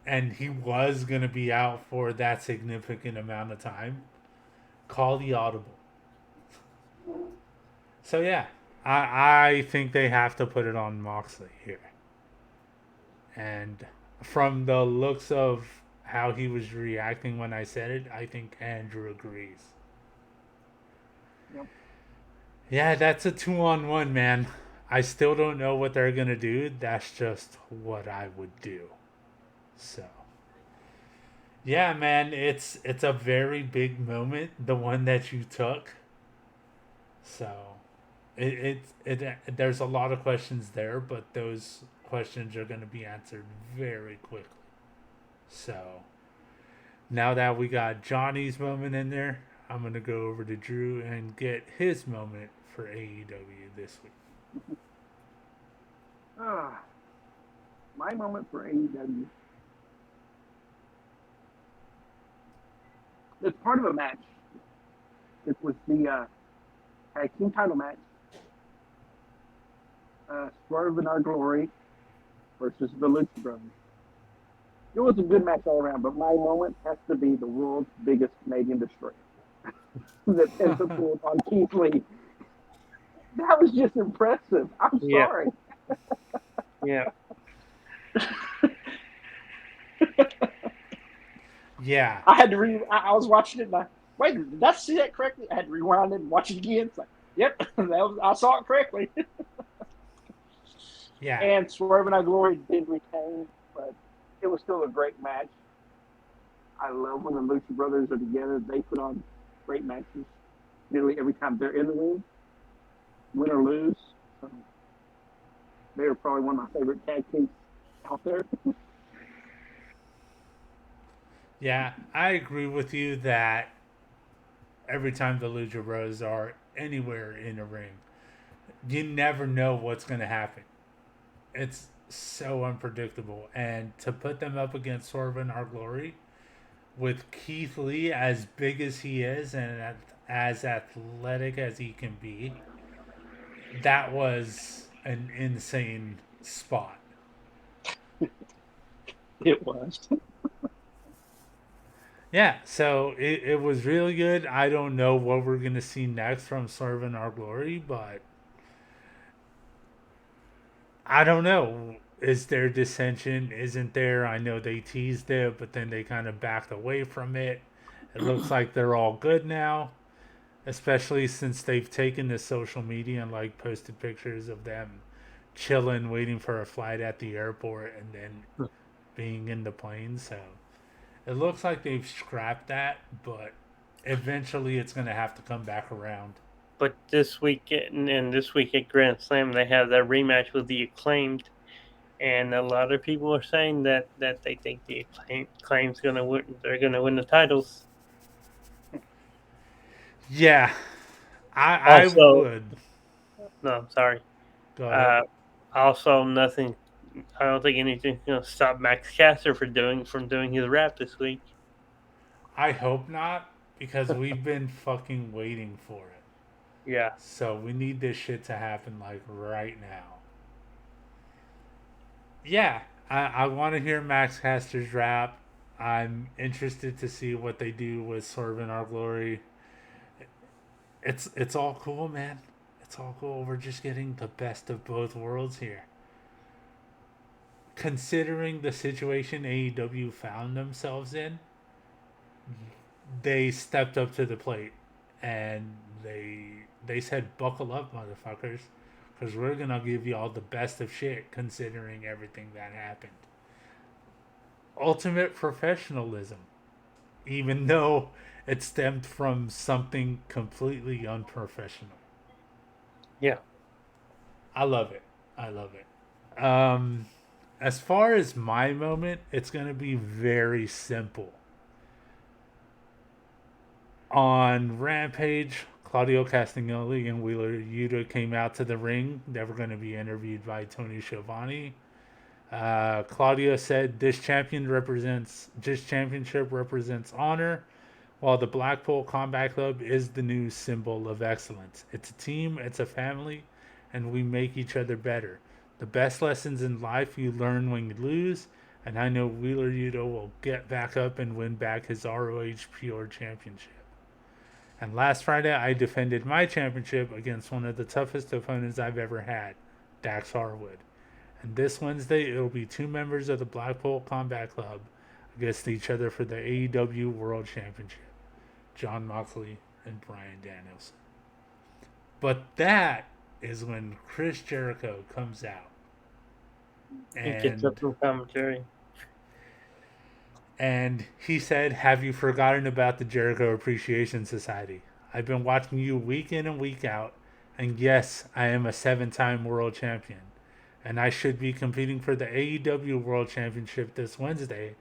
and he was going to be out for that significant amount of time, call the audible. So yeah, I think they have to put it on Moxley here. And from the looks of how he was reacting when I said it, I think Andrew agrees. Yep. Yeah, that's a 2-on-1, man. I still don't know what they're going to do. That's just what I would do. So, yeah, man, it's a very big moment, the one that you took. So, there's a lot of questions there, but those questions are going to be answered very quickly. So, now that we got Johnny's moment in there, I'm going to go over to Drew and get his moment for AEW this week. My moment for AEW. It's part of a match. It was the tag team title match. Swerve in Our Glory versus the Lucha Brothers. It was a good match all around, but my moment has to be the world's biggest Canadian destroyer. The Pentapool on Keith Lee. That was just impressive. I'm sorry. Yeah. Yeah. I had to I was watching it and wait, did I see that correctly? I had to rewind it and watch it again. It's like, yep, I saw it correctly. Yeah. And Swerve and Our Glory did retain, but it was still a great match. I love when the Lucha Brothers are together. They put on great matches nearly every time they're in the ring, win or lose. So they're probably one of my favorite tag teams out there. Yeah, I agree with you that every time the Lucha Bros are anywhere in a ring, you never know what's going to happen. It's so unpredictable. And to put them up against Swerve in Our Glory, with Keith Lee as big as he is and as athletic as he can be, that was an insane spot. It was. Yeah, so it was really good. I don't know what we're going to see next from Swerve in Our Glory, but I don't know. Is there dissension? Isn't there? I know they teased it, but then they kind of backed away from it. It looks like they're all good now, especially since they've taken to social media and like posted pictures of them chilling, waiting for a flight at the airport, and then being in the plane. So it looks like they've scrapped that, but eventually it's going to have to come back around. But this week at Grand Slam, they have that rematch with the Acclaimed, and a lot of people are saying that they think the Acclaimed's gonna win. They're gonna win the titles. Yeah, I would. No, I'm sorry. Go ahead. Also, nothing. I don't think anything's gonna stop Max Caster from doing his rap this week. I hope not, because we've been fucking waiting for it. Yeah. So we need this shit to happen like right now. Yeah, I want to hear Max Caster's rap. I'm interested to see what they do with Swerve in Our Glory. It's all cool, man. It's all cool. We're just getting the best of both worlds here. Considering the situation AEW found themselves in, they stepped up to the plate and they said, "Buckle up, motherfuckers, because we're gonna give you all the best of shit." Considering everything that happened, ultimate professionalism, even though it stemmed from something completely unprofessional. Yeah. I love it. I love it. As far as my moment, it's going to be very simple. On Rampage, Claudio Castagnoli and Wheeler Yuta came out to the ring. They were going to be interviewed by Tony Schiavone. Claudio said this championship represents honor, while the Blackpool Combat Club is the new symbol of excellence. It's a team, it's a family, and we make each other better. The best lessons in life you learn when you lose, and I know Wheeler Yuta will get back up and win back his ROH Pure Championship. And last Friday, I defended my championship against one of the toughest opponents I've ever had, Dax Harwood. And this Wednesday, it will be two members of the Blackpool Combat Club against each other for the AEW World Championship, Jon Moxley and Bryan Danielson. But that is when Chris Jericho comes out. He gets up from commentary. And he said, "Have you forgotten about the Jericho Appreciation Society? I've been watching you week in and week out, and yes, I am a 7-time world champion. And I should be competing for the AEW World Championship this Wednesday,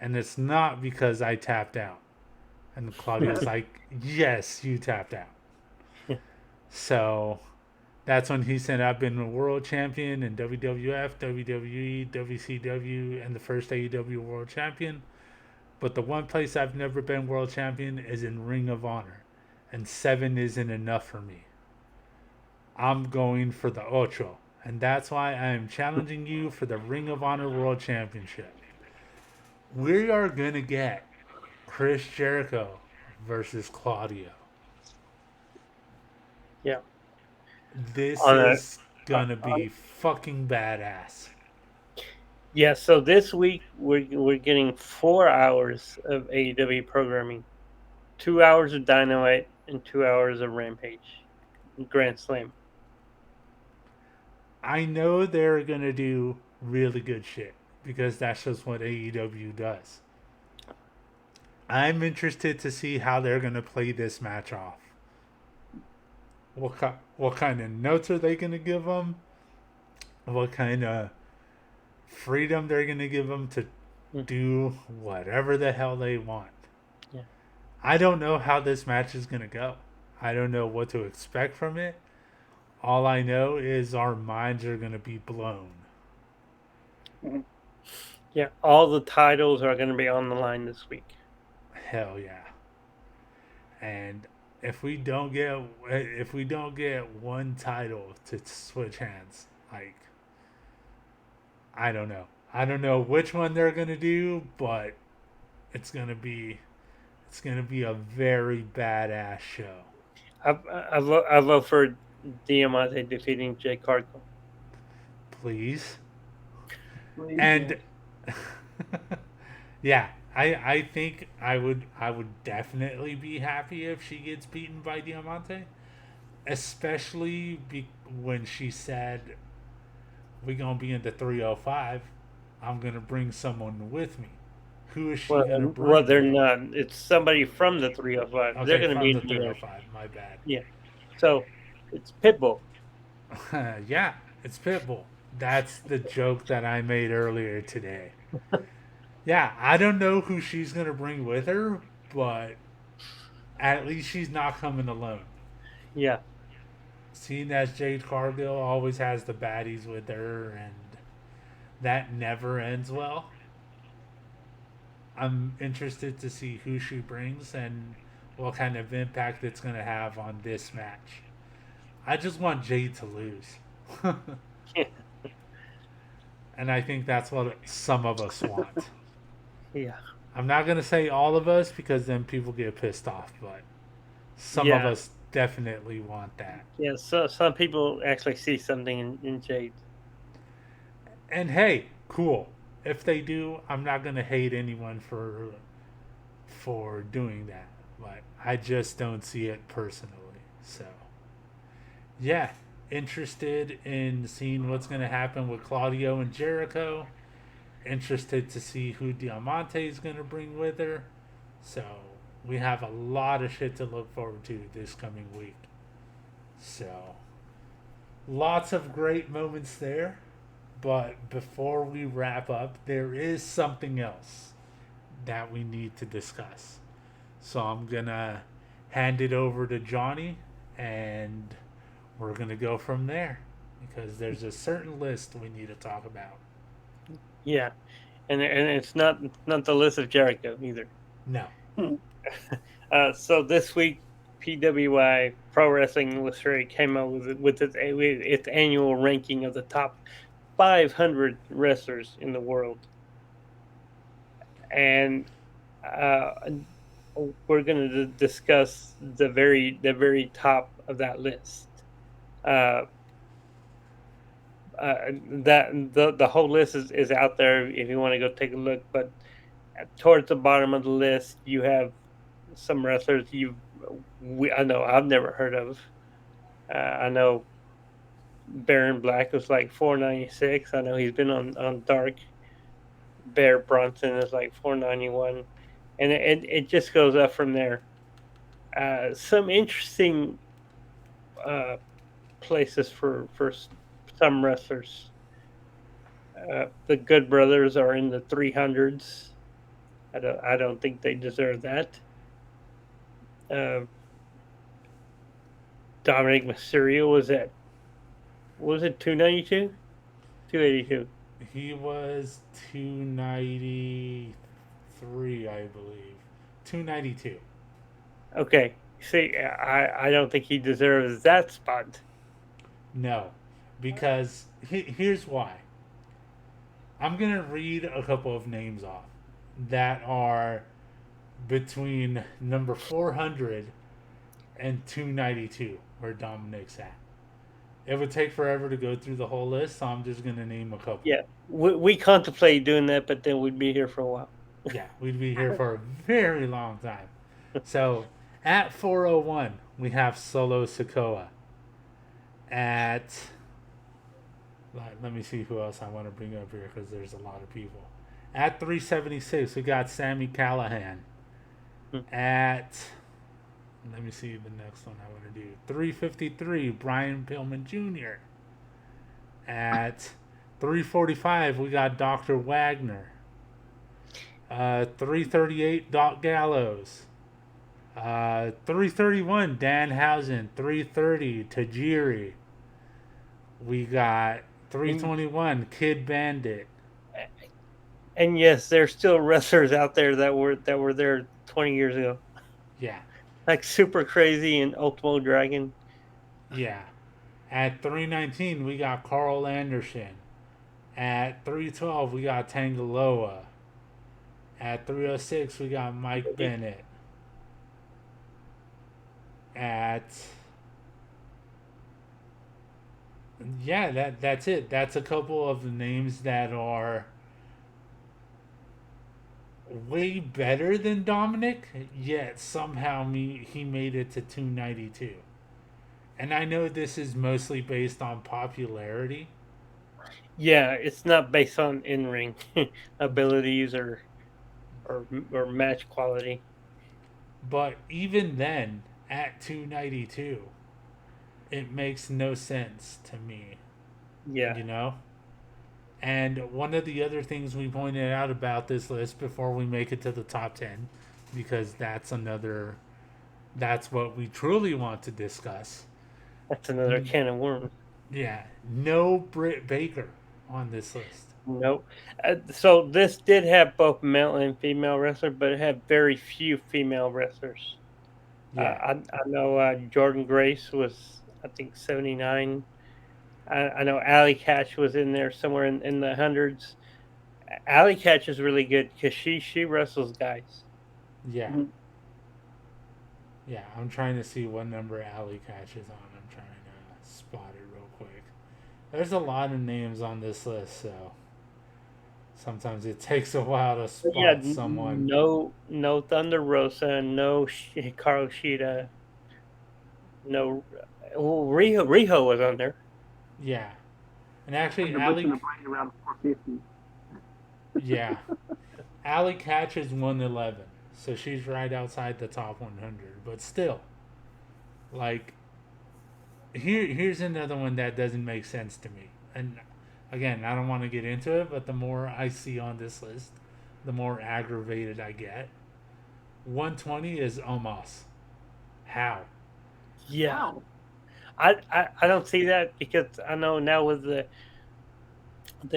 and it's not because I tapped out." And Claudio's like, "Yes, you tapped out." So that's when he said, "I've been a world champion in WWF, WWE, WCW, and the first AEW World Champion. But the one place I've never been world champion is in Ring of Honor, and 7 isn't enough for me. I'm going for the Ocho, and that's why I am challenging you for the Ring of Honor World Championship." We are going to get Chris Jericho versus Claudio. Yeah. This is going to be fucking badass. Yeah, so this week we're getting 4 hours of AEW programming, 2 hours of Dynamite and 2 hours of Rampage, Grand Slam. I know they're going to do really good shit because that's just what AEW does. I'm interested to see how they're going to play this match off. What kind of notes are they going to give them? What kind of freedom they're going to give them to do whatever the hell they want. Yeah. I don't know how this match is going to go. I don't know what to expect from it. All I know is our minds are going to be blown. Yeah, all the titles are going to be on the line this week. Hell yeah. And if we don't get one title to switch hands, like, I don't know. I don't know which one they're gonna do, but it's gonna be a very badass show. I love for Diamante defeating Jake Cargill. Please. And yeah, I think I would definitely be happy if she gets beaten by Diamante, especially when she said, "We're gonna be in the 305. I'm gonna bring someone with me." Who is she gonna bring? Well, they're not. It's somebody from the 305. Okay, They're gonna from be the in there. 305. My bad. Yeah. So it's Pitbull. Yeah, it's Pitbull. That's the joke that I made earlier today. Yeah, I don't know who she's gonna bring with her, but at least she's not coming alone. Yeah. Seeing as Jade Cargill always has the baddies with her, and that never ends well. I'm interested to see who she brings and what kind of impact it's going to have on this match. I just want Jade to lose. And I think that's what some of us want. Yeah. I'm not gonna say all of us because then people get pissed off, but some of Yeah. us definitely want that. Yeah, so some people actually see something in Jade. And hey, cool. If they do, I'm not gonna hate anyone for doing that. But I just don't see it personally. So yeah, interested in seeing what's gonna happen with Claudio and Jericho. Interested to see who Diamante is gonna bring with her. So we have a lot of shit to look forward to this coming week. So lots of great moments there. But before we wrap up, there is something else that we need to discuss. So I'm going to hand it over to Johnny and we're going to go from there because there's a certain list we need to talk about. Yeah, and it's not the list of Jericho either. No. So this week, PWI Pro Wrestling Illustrated came out with its annual ranking of the top 500 wrestlers in the world, and we're going to discuss the very top of that list. That the whole list is out there if you want to go take a look. But towards the bottom of the list, you have some wrestlers I know I've never heard of. I know Baron Black was like 496. I know he's been on Dark. Bear Bronson is like 491, and it just goes up from there. Some interesting places for some wrestlers. The Good Brothers are in the 300s. I don't think they deserve that. Dominic Mysterio was at, what was it, 292? 282. He was 293, I believe. 292. Okay. See, I don't think he deserves that spot. No, because here's why. I'm going to read a couple of names off that are between number 400 and 292, where Dominic's at. It would take forever to go through the whole list, so I'm just going to name a couple. Yeah, we contemplate doing that, but then we'd be here for a while. Yeah, we'd be here for a very long time. So at 401, we have Solo Sikoa. At, let me see who else I want to bring up here because there's a lot of people. At 376, we got Sami Callihan. At, let me see the next one I want to do. 353, Brian Pillman Jr. At 345, we got Dr. Wagner. 338, Doc Gallows. 331, Danhausen. 330, Tajiri. We got 321, Kid Bandit. And yes, there's still wrestlers out there that were there 20 years ago. Yeah. Like Super Crazy and Ultimo Dragon. Yeah. At 319, we got Carl Anderson. At 312, we got Tangaloa. At 306, we got Mike Bennett. That's it. That's a couple of the names that are way better than Dominic, yet somehow he made it to 292. And I know this is mostly based on popularity. Yeah, it's not based on in-ring abilities or match quality. But even then, at 292, it makes no sense to me. Yeah. You know? And one of the other things we pointed out about this list before we make it to the top 10, because that's what we truly want to discuss. That's another can of worms. Yeah. No Britt Baker on this list. Nope. So this did have both male and female wrestlers, but it had very few female wrestlers. Yeah. I know Jordan Grace was, I think, 79. I know Allie Cash was in there somewhere in the hundreds. Alley Catch is really good because she wrestles guys. Yeah. Mhm. Yeah, I'm trying to see what number Alley Catch is on. I'm trying to spot it real quick. There's a lot of names on this list, so sometimes it takes a while to spot Yeah, someone. no Thunder Rosa, no Carl Sheeta, no. Well, Riho was on there. Yeah. And actually, The Alley, Butcher Blade around 450. yeah. Alley Catch is 111, so she's right outside the top 100. But still, like, here's another one that doesn't make sense to me. And again, I don't want to get into it, but the more I see on this list, the more aggravated I get. 120 is Omos. How? Yeah, Wow. I don't see that because I know now with the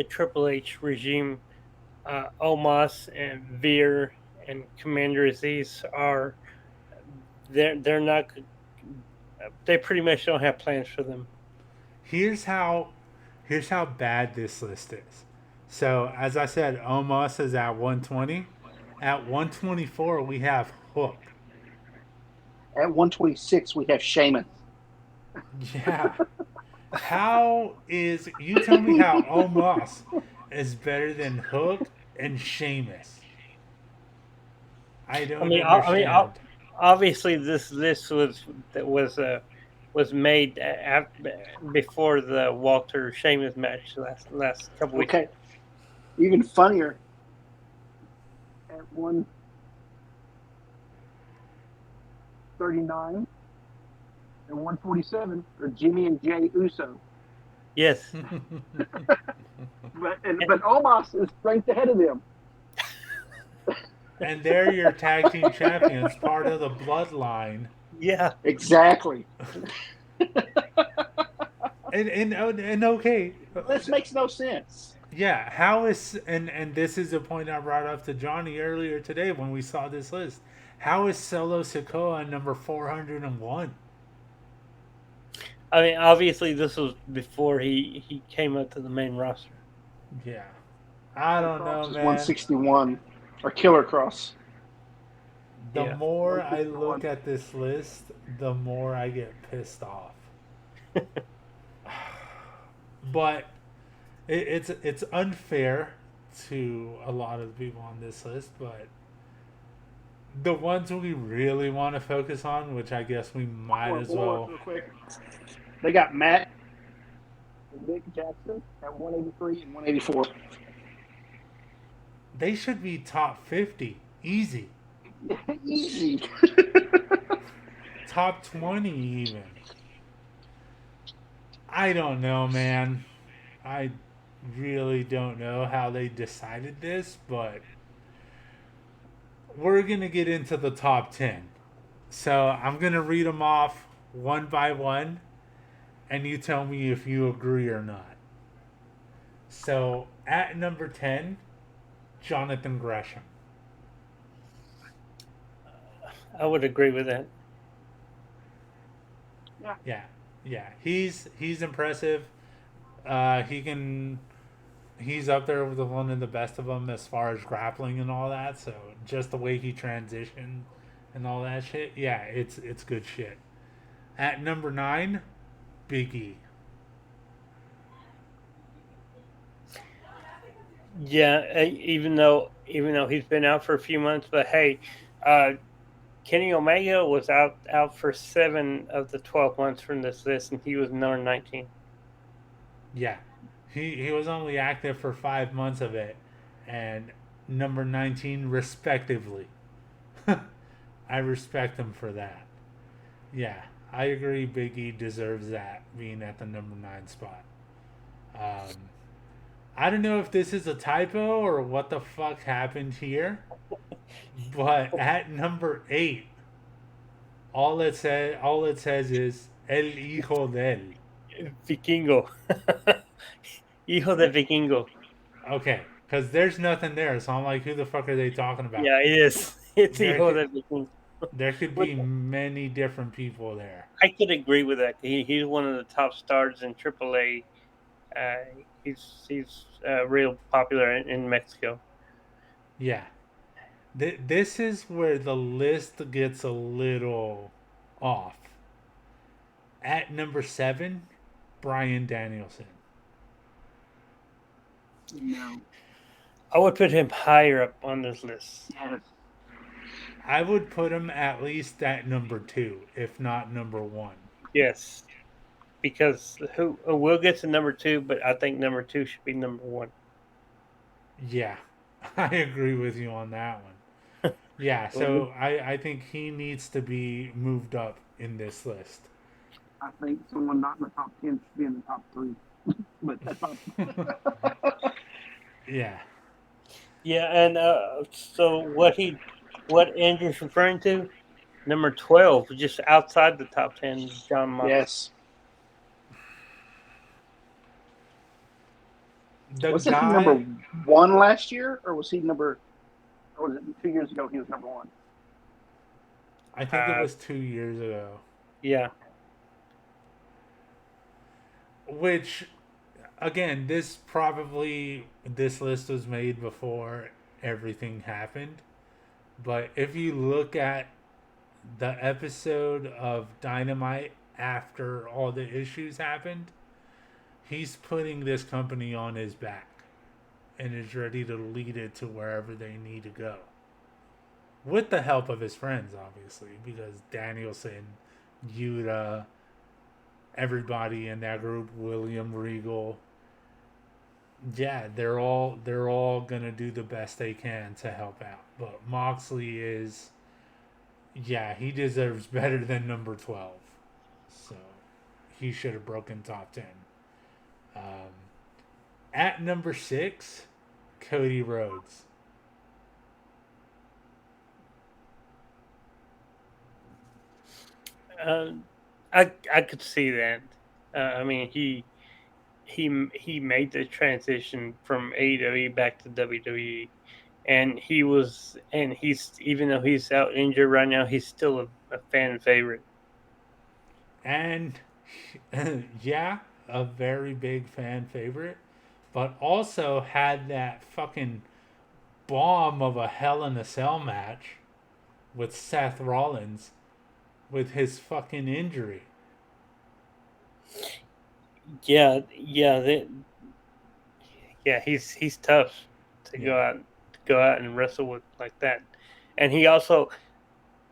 Triple H regime, Omos and Veer and Commander Aziz are they're not. They pretty much don't have plans for them. Here's how bad this list is. So as I said, Omos is at 120. At 124, we have Hook. At 126, we have Sheamus. Yeah. How is you tell me how Omos is better than Hook and Sheamus? I don't understand. Obviously this list was made before the Walter Sheamus match last couple weeks. Okay. Even funnier. At 139 and 147 are Jimmy and Jay Uso. Yes, But Omos is ranked ahead of them. And they're your tag team champions, part of the bloodline. yeah. Exactly. And okay. This makes no sense. Yeah, how is and this is a point I brought up to Johnny earlier today when we saw this list. How is Solo Sikoa number 401? I mean, obviously this was before he came up to the main roster. Yeah. I don't know, Cross is man. 161. Or Killer Cross. The Yeah. more I look at this list, the more I get pissed off. But it's unfair to a lot of the people on this list, but the ones we really want to focus on, which I guess we might as well. Real quick. They got Matt and Nick Jackson at 183 and 184. They should be top 50. Easy. Easy. Top 20 even. I don't know, man. I really don't know how they decided this, but we're going to get into the top 10. So I'm going to read them off one by one, and you tell me if you agree or not. So at number 10, Jonathan Gresham. I would agree with that. Yeah. He's impressive. He's up there with one of the best of them as far as grappling and all that. So just the way he transitioned and all that shit, yeah, it's good shit. At number 9, Big E. Yeah, even though he's been out for a few months, but hey, Kenny Omega was out for 7 of the 12 months from this list, and he was number 19. Yeah, he was only active for 5 months of it, and number 19 respectively. I respect him for that. Yeah, I agree. Big E deserves that, being at the number 9 spot. I don't know if this is a typo or what the fuck happened here, but at number 8, all it says is El Hijo de él. Vikingo. Hijo de Vikingo. Okay, because there's nothing there, so I'm like, who the fuck are they talking about? Yeah, it is. It's There Hijo could- de Vikingo. There could be many different people there. I could agree with that. He's one of the top stars in AAA. He's real popular in Mexico. Yeah. This is where the list gets a little off. At number 7, Brian Danielson. No. I would put him higher up on this list. Yes. I would put him at least at number 2, if not number 1. Yes, because we'll get to number 2, but I think number 2 should be number 1. Yeah, I agree with you on that one. Yeah, so I think he needs to be moved up in this list. I think someone not in the top 10 should be in the top 3. But that's not. Yeah. Yeah, and so what Andrew's referring to, number 12, just outside the top 10, John Moxley. Yes. The Was guy, he number 1 last year, or was he number? Or was it 2 years ago? He was number 1. I think it was 2 years ago. Yeah. Which, again, this list was made before everything happened. But if you look at the episode of Dynamite after all the issues happened, he's putting this company on his back and is ready to lead it to wherever they need to go. With the help of his friends, obviously, because Danielson, Yuta, everybody in that group, William Regal, yeah, they're all gonna do the best they can to help out. But Moxley is, yeah, he deserves better than number 12. So he should have broken top 10. At number 6, Cody Rhodes. I could see that. I mean, he made the transition from AEW back to WWE, and he's even though he's out injured right now, he's still a fan favorite. And yeah, a very big fan favorite, but also had that fucking bomb of a Hell in a Cell match with Seth Rollins with his fucking injury. Yeah, he's tough to go out and wrestle with like that, and he also,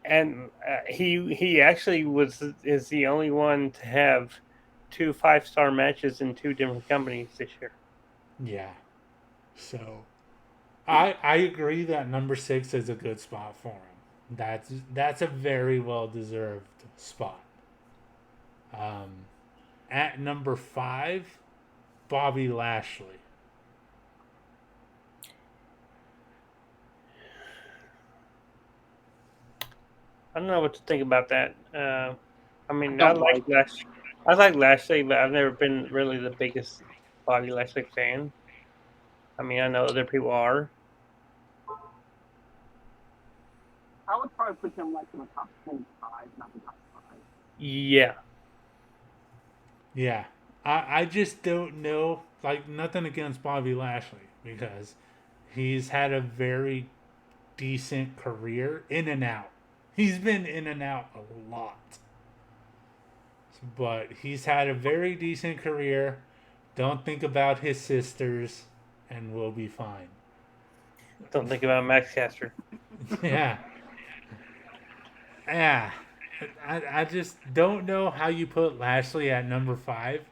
and he actually is the only one to have 2 5-star matches in 2 different companies this year. Yeah, so I agree that number 6 is a good spot for him. That's a very well deserved spot. At number 5, Bobby Lashley. I don't know what to think about that. I mean, I like Lashley, but I've never been really the biggest Bobby Lashley fan. I mean, I know other people are. I would probably put him like in the top 25, not the top 5. Yeah. Yeah. I just don't know, like, nothing against Bobby Lashley, because he's had a very decent career in and out. He's been in and out a lot. But he's had a very decent career. Don't think about his sisters, and we'll be fine. Don't think about Max Caster. Yeah. Yeah. I just don't know how you put Lashley at number 5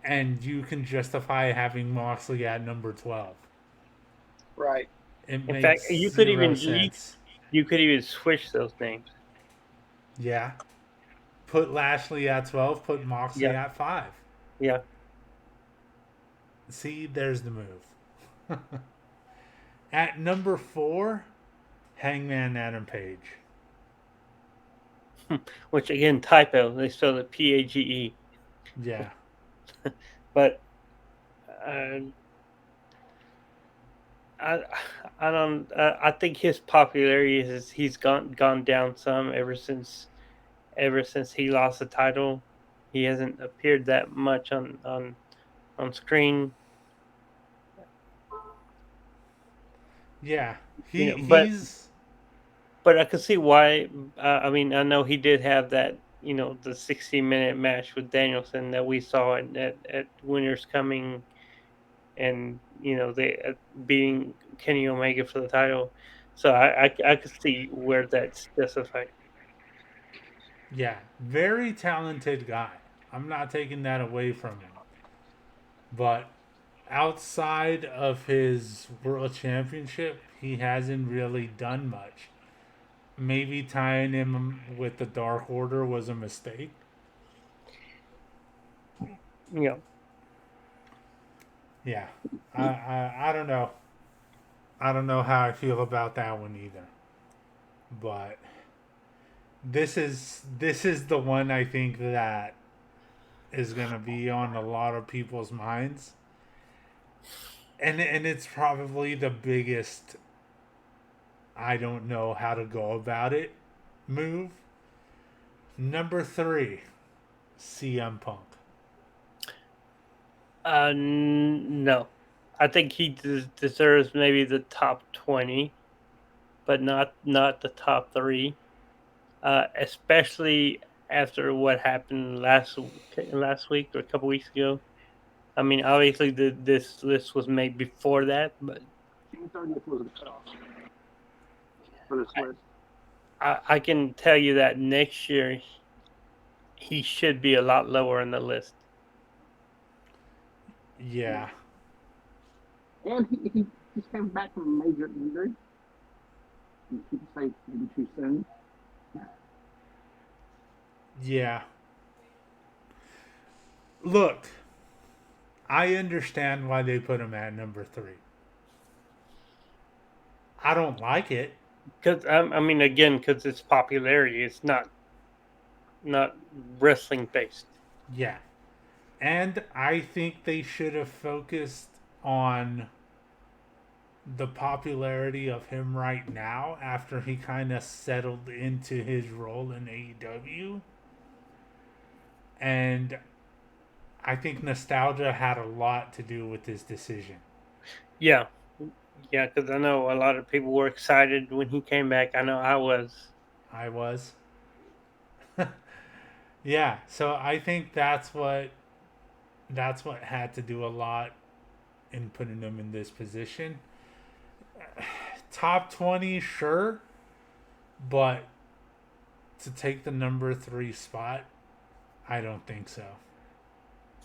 and you can justify having Moxley at number 12. Right. In fact, you could even switch those names. Yeah. Put Lashley at 12, put Moxley at 5. Yeah. See, there's the move. At number 4, Hangman Adam Page. Which, again, typo. They spelled it Page. Yeah. But I don't. I think his popularity he's gone down some ever since he lost the title. He hasn't appeared that much on on screen. Yeah, You know, but he's I could see why. I mean, I know he did have that, you know, the 60-minute match with Danielson that we saw at Winners Coming, and you know they beating Kenny Omega for the title. So I could see where that's justified. yeah, very talented guy. I'm not taking that away from him. But outside of his world championship, he hasn't really done much. Maybe tying him with the Dark Order was a mistake. You know, Yeah, I don't know. I don't know how I feel about that one either. But this is the one I think that is gonna be on a lot of people's minds, and it's probably the biggest. I don't know how to go about it. Move number 3, CM Punk. no, I think he deserves maybe the top 20, but not the top 3. Especially after what happened last week or a couple weeks ago. I mean, obviously this list was made before that, but June 30th was the cutoff for this list. I can tell you that next year he should be a lot lower in the list. Yeah, And he just came back from a major injury. People say maybe too soon. yeah. Look, I understand why they put him at number 3. I don't like it. Because I mean, again, because it's popularity, it's not wrestling based. Yeah. And I think they should have focused on the popularity of him right now after he kind of settled into his role in AEW. And I think nostalgia had a lot to do with this decision. Yeah, yeah, because I know a lot of people were excited when he came back. I know I was. I was. Yeah, so I think that's what had to do a lot in putting him in this position. Top 20, sure, but to take the number 3 spot, I don't think so.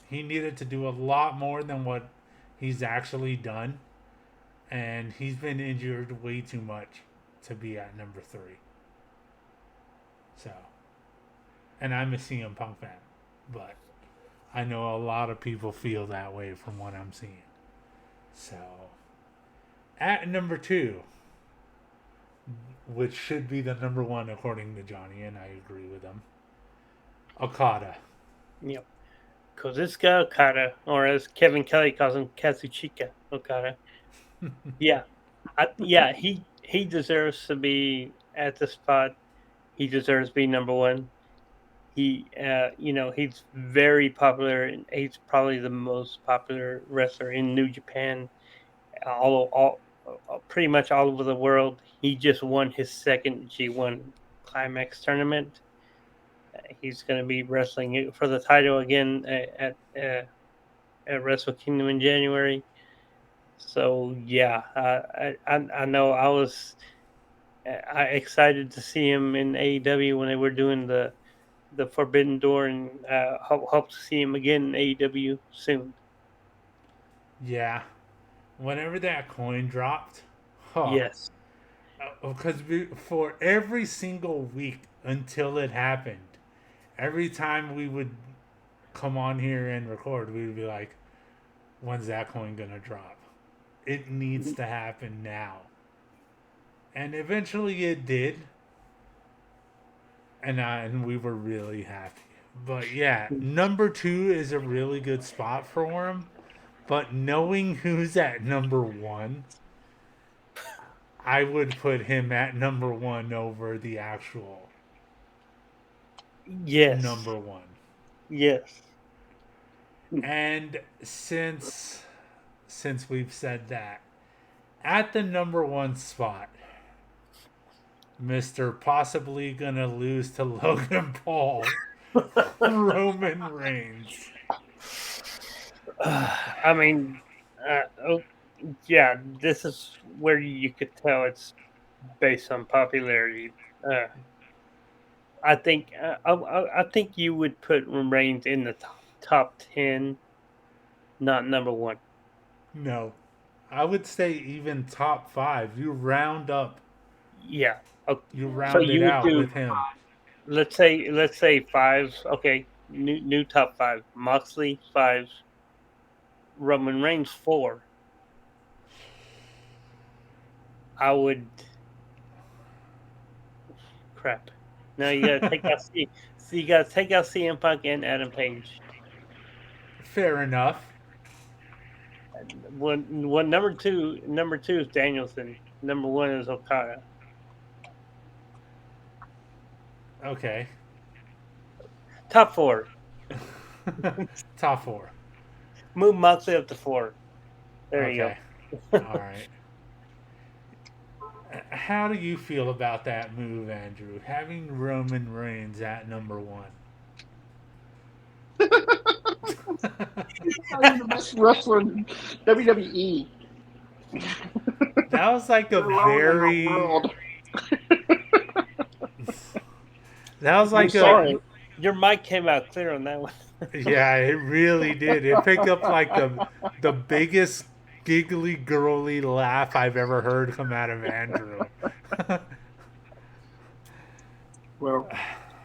He needed to do a lot more than what he's actually done, and he's been injured way too much to be at number 3. So, and I'm a CM Punk fan, but I know a lot of people feel that way from what I'm seeing. So, at number 2, which should be the number 1 according to Johnny, and I agree with him, Okada. Yep. Kazuchika Okada, or as Kevin Kelly calls him, Kazuchika Okada. Yeah, yeah, he deserves to be at the spot. He deserves to be number 1. He, you know, he's very popular. And he's probably the most popular wrestler in New Japan, pretty much all over the world. He just won his second G1 Climax tournament. He's going to be wrestling for the title again at Wrestle Kingdom in January. So yeah, I know I was excited to see him in AEW when they were doing the Forbidden Door, and hope to see him again in AEW soon. Yeah. Whenever that coin dropped, oh, Yes. because for every single week until it happened, every time we would come on here and record, we would be like, when's that coin going to drop? It needs to happen now. And eventually it did. And we were really happy. But yeah, number 2 is a really good spot for him. But knowing who's at number 1, I would put him at number 1 over the actual Yes. number 1. Yes. And since we've said that, at the number one spot, Mr. Possibly gonna lose to Logan Paul, Roman Reigns. I mean, yeah, this is where you could tell it's based on popularity. I think I think you would put Reigns in the top 10, not number one. No, I would say even top 5. You round up, Yeah. Okay. you round you it would out do- with him. Let's say 5. Okay, new top 5. Moxley 5. Roman Reigns 4. I would. Crap. No, you gotta take out you gotta take out CM Punk and Adam Page. Fair enough. Number two is Danielson. Number 1 is Okada. Okay. Top 4. Top 4. Move Moxley up to 4. There you Okay. go. All right. How do you feel about that move, Andrew? Having Roman Reigns at number 1. He's the best wrestler in WWE. That was like a Alone in the very. world. That was I'm like sorry. Your mic came out clear on that one. Yeah, it really did. It picked up like the biggest giggly girly laugh I've ever heard come out of Andrew. Well,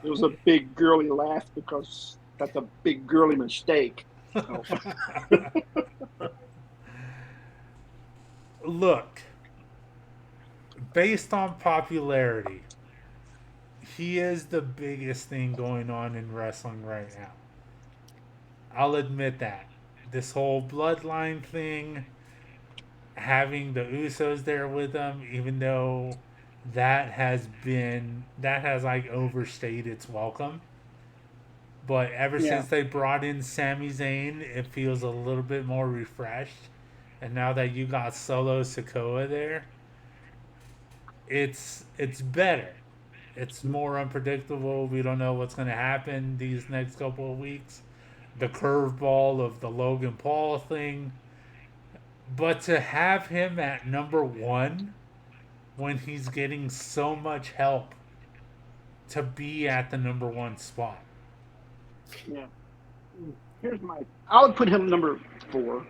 it was a big girly laugh because that's a big girly mistake. So, Look, based on popularity, he is the biggest thing going on in wrestling right now. I'll admit that. This whole bloodline thing, having the Usos there with him, even though that has like overstayed its welcome. But ever Yeah. since they brought in Sami Zayn, it feels a little bit more refreshed. And now that you got Solo Sikoa there, it's better. It's more unpredictable. We don't know what's going to happen these next couple of weeks. The curveball of the Logan Paul thing. But to have him at number 1 when he's getting so much help to be at the number 1 spot. yeah. I would put him number 4.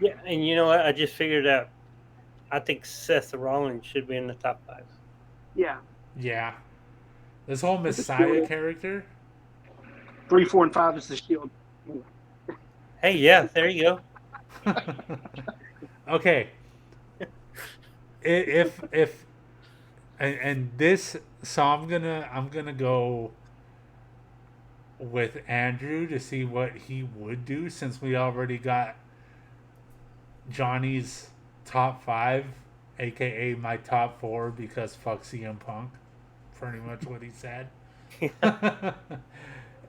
Yeah, and you know what? I just figured out. I think Seth Rollins should be in the top 5. Yeah. Yeah. This whole the Messiah Shield. character. 3, 4, and 5 is the Shield. Hey, yeah, there you go. Okay. If and this, so I'm gonna go with Andrew to see what he would do, since we already got Johnny's top 5, aka my top 4, because fuck CM Punk. Pretty much what he said.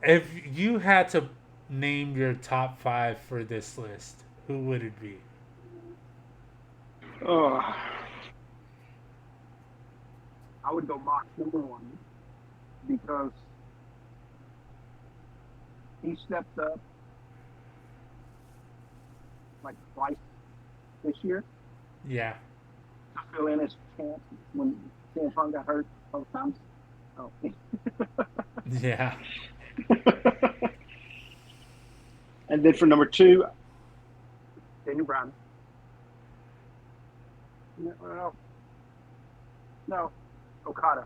If you had to name your top 5 for this list, who would it be? I would go Mox number 1 because he stepped up like twice this year Yeah. to fill in his chance when CM Punk got hurt both times. Oh. Yeah. And then for number 2, Daniel Bryan. No, Okada,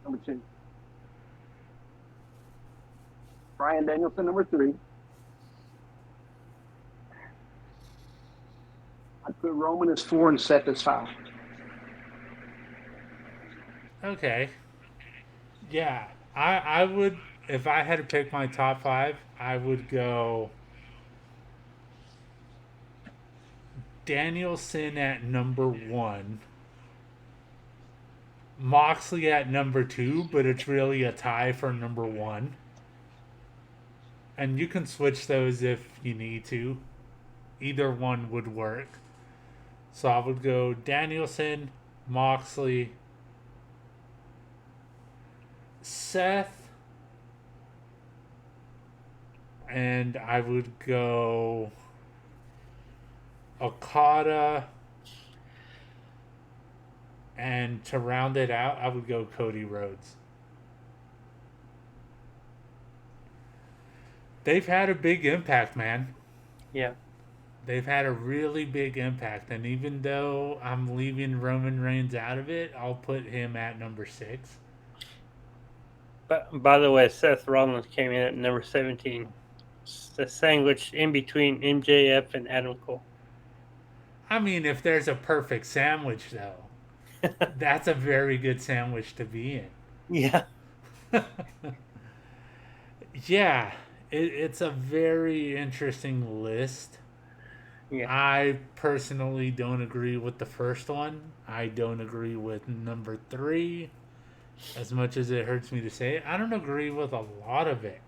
number 2. Bryan Danielson, number 3. I'd put Roman as 4 and Seth as 5. Okay. Yeah. I would, if I had to pick my top 5, I would go Danielson at number 1, Moxley at number 2, but it's really a tie for number 1, and you can switch those if you need to. Either one would work. So I would go Danielson, Moxley, Seth, and I would go Okada, and to round it out, I would go Cody Rhodes. They've had a big impact, man. Yeah. They've had a really big impact, and even though I'm leaving Roman Reigns out of it, I'll put him at number 6. But by the way, Seth Rollins came in at number 17. It's the sandwich in between MJF and Adam Cole. I mean, if there's a perfect sandwich, though, that's a very good sandwich to be in. Yeah. Yeah, it's a very interesting list. Yeah. I personally don't agree with the first one. I don't agree with number 3. As much as it hurts me to say it, I don't agree with a lot of it.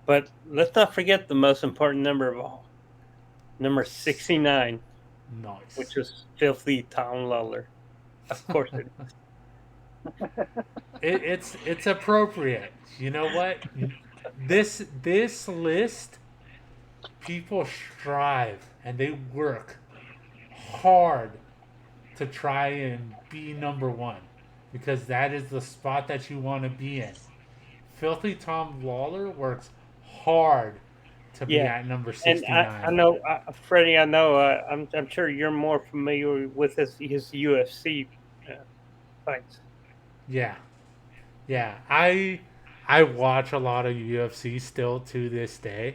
But let's not forget the most important number of all. Number 69, Nice. which was Filthy Tom Lawler. Of course it is. It's appropriate. You know what? This list, people strive and they work hard to try and be number 1 because that is the spot that you want to be in. Filthy Tom Lawler works hard to be at number 69. And I know, Freddie. I know. I'm sure you're more familiar with his UFC fights. Yeah. I watch a lot of UFC still to this day,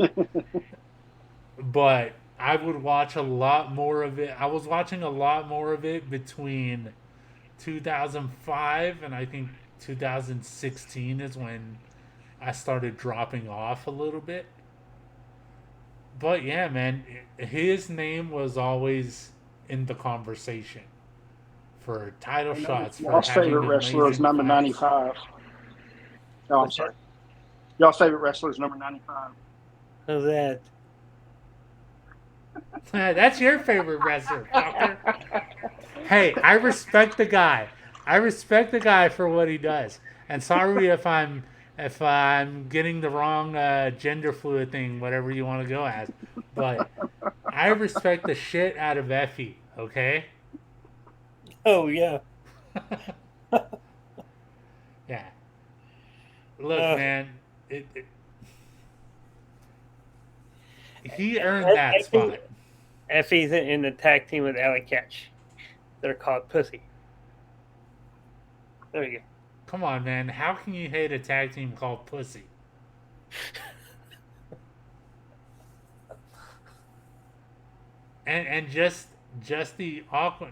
but I would watch a lot more of it. I was watching a lot more of it between 2005 and I think 2016 is when I started dropping off a little bit. But yeah, man, his name was always in the conversation for title shots. For Y'all's having favorite wrestler is amazing number fights. 95. Oh, I'm sorry. Y'all's favorite wrestler is number 95. Who's that? That's your favorite wrestler, fucker. Hey, I respect the guy. I respect the guy for what he does. And sorry if I'm getting the wrong gender fluid thing, whatever you want to go as. But I respect the shit out of Effie, okay? Oh yeah. Yeah. Look, man, he earned that spot. Effie's in the tag team with Alley Catch. They're called Pussy. There you go. Come on, man. How can you hate a tag team called Pussy? And just the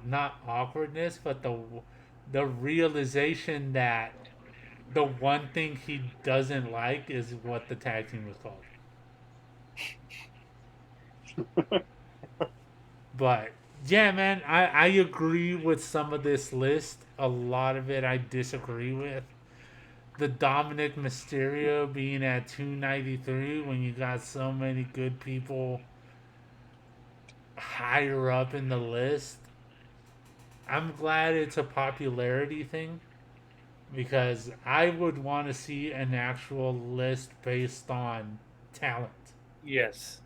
not awkwardness, but the realization that the one thing he doesn't like is what the tag team was called. But yeah, man, I agree with some of this list. A lot of it I disagree with. The Dominic Mysterio being at 293 when you got so many good people higher up in the list. I'm glad it's a popularity thing because I would want to see an actual list based on talent. Yes.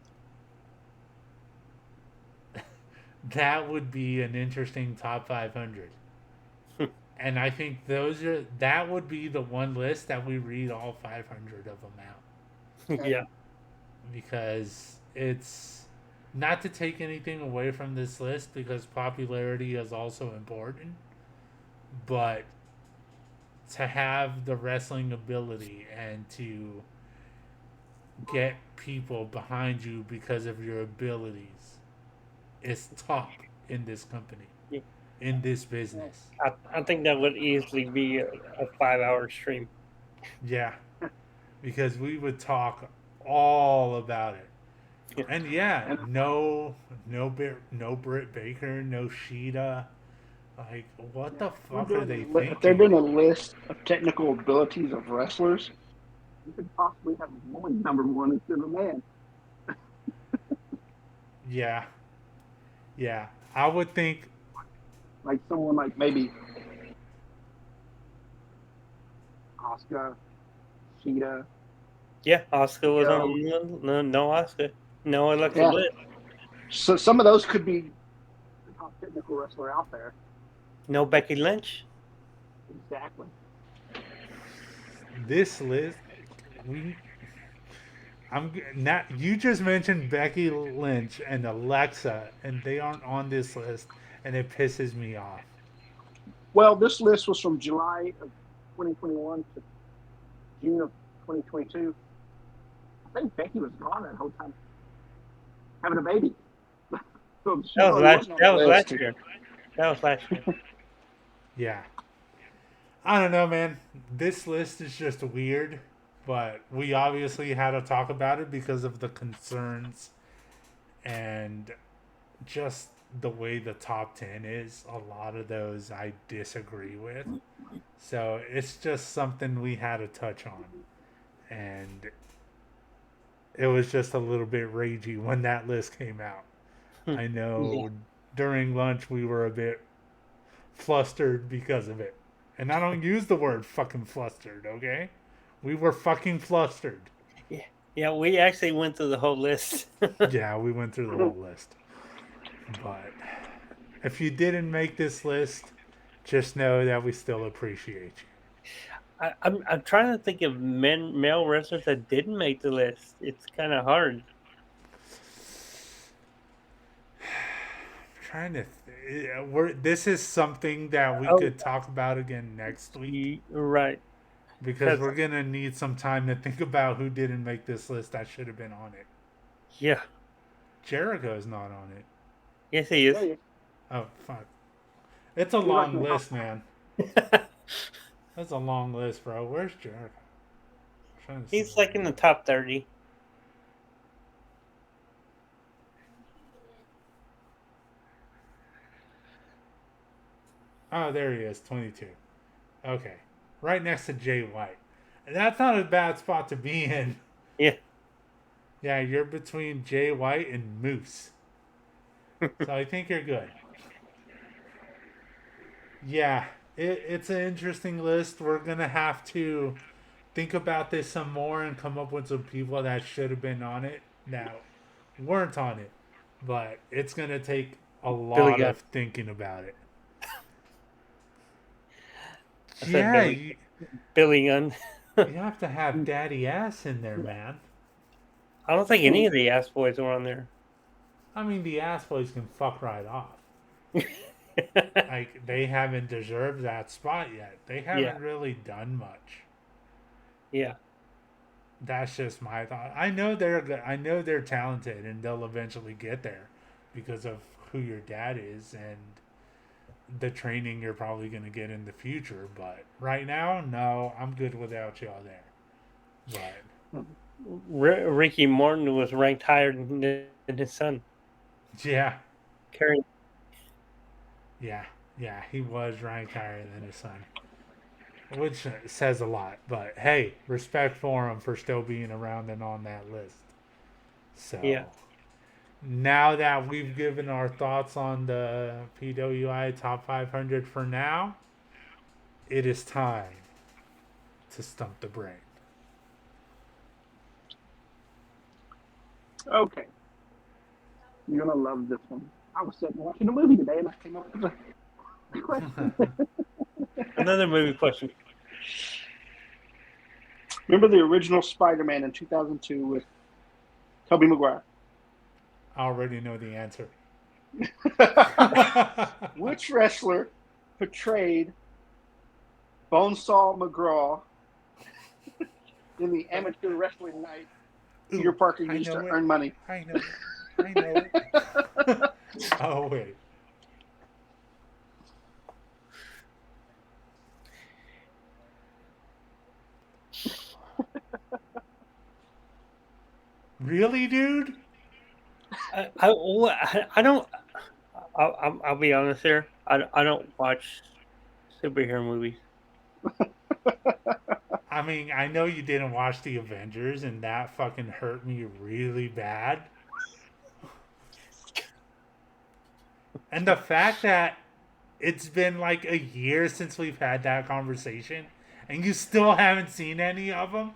That would be an interesting top 500. And I think that would be the one list that we read all 500 of them out. Yeah. Because it's not to take anything away from this list because popularity is also important, but to have the wrestling ability and to get people behind you because of your abilities is top in this company. Yeah. In this business. I think that would easily be a 5-hour stream. Yeah. Because we would talk all about it. Yeah. And yeah, no Britt Baker, no Sheeta. Like, what the fuck are they thinking? If they're doing a list of technical abilities of wrestlers, you could possibly have a woman number one instead of a man. Yeah. Yeah. I would think. Like someone like maybe Asuka, Sheeta. Yeah, Oscar was Yeah. on no Oscar. No Alexa Yeah. Bliss. So some of those could be the top technical wrestler out there. No Becky Lynch. Exactly. This list, not. You just mentioned Becky Lynch and Alexa, and they aren't on this list, and it pisses me off. Well, this list was from July of 2021 to June of 2022. I think Becky was gone that whole time, having a baby. So she That was really last. wasn't on That the was list. last year. That was last year. Yeah. I don't know, man. This list is just weird, but we obviously had to talk about it because of the concerns and just the way the top 10 is. A lot of those I disagree with. So it's just something we had to touch on. And it was just a little bit ragey when that list came out. I know during lunch we were a bit flustered because of it. And I don't use the word fucking flustered, okay? We were fucking flustered. Yeah, we actually went through the whole list. Yeah, we went through the whole list. But if you didn't make this list, just know that we still appreciate you. I'm trying to think of male wrestlers that didn't make the list. It's kind of hard. Trying to this is something that we could talk about again next week Right. because we're gonna need some time to think about who didn't make this list that should have been on it. Yeah. Jericho's not on it. Yes, he is. Yeah, Oh fuck! It's a long list, man. That's a long list, bro. Where's Jericho? I'm trying to He's see. like in the top 30. Oh, there he is, 22. Okay, right next to Jay White, and that's not a bad spot to be in. Yeah. Yeah, you're between Jay White and Moose. So I think you're good. Yeah, it's an interesting list. We're going to have to think about this some more and come up with some people that should have been on it that weren't on it. But it's going to take a lot of thinking about it. Yeah, Billy Gunn. you have to have Daddy Ass in there, man. I don't think any of the Ass Boys were on there. I mean, the Ass Boys can fuck right off. Like, they haven't deserved that spot yet. They haven't really done much. Yeah. That's just my thought. I know they're good. I know they're talented, and they'll eventually get there because of who your dad is and the training you're probably going to get in the future. But right now, no, I'm good without y'all there. But Ricky Morton was ranked higher than his son. yeah, Carrying. yeah, he was ranked higher than his son, which says a lot. But hey, respect for him for still being around and on that list. So Yeah. now that we've given our thoughts on the PWI Top 500 for now, it is time to stump the brain. Okay. You're gonna love this one. I was sitting watching a movie today and I came up with a question. Another movie question. Remember the original Spider-Man in 2002 with Tobey Maguire? I already know the answer. Which wrestler portrayed Bonesaw McGraw in the amateur wrestling night Peter Parker I used to know it. earn money? I know. I know. Oh, wait. Really, dude? I don't. I'll be honest here. I don't watch superhero movies. I mean, I know you didn't watch the Avengers, and that fucking hurt me really bad. And the fact that it's been like a year since we've had that conversation, and you still haven't seen any of them.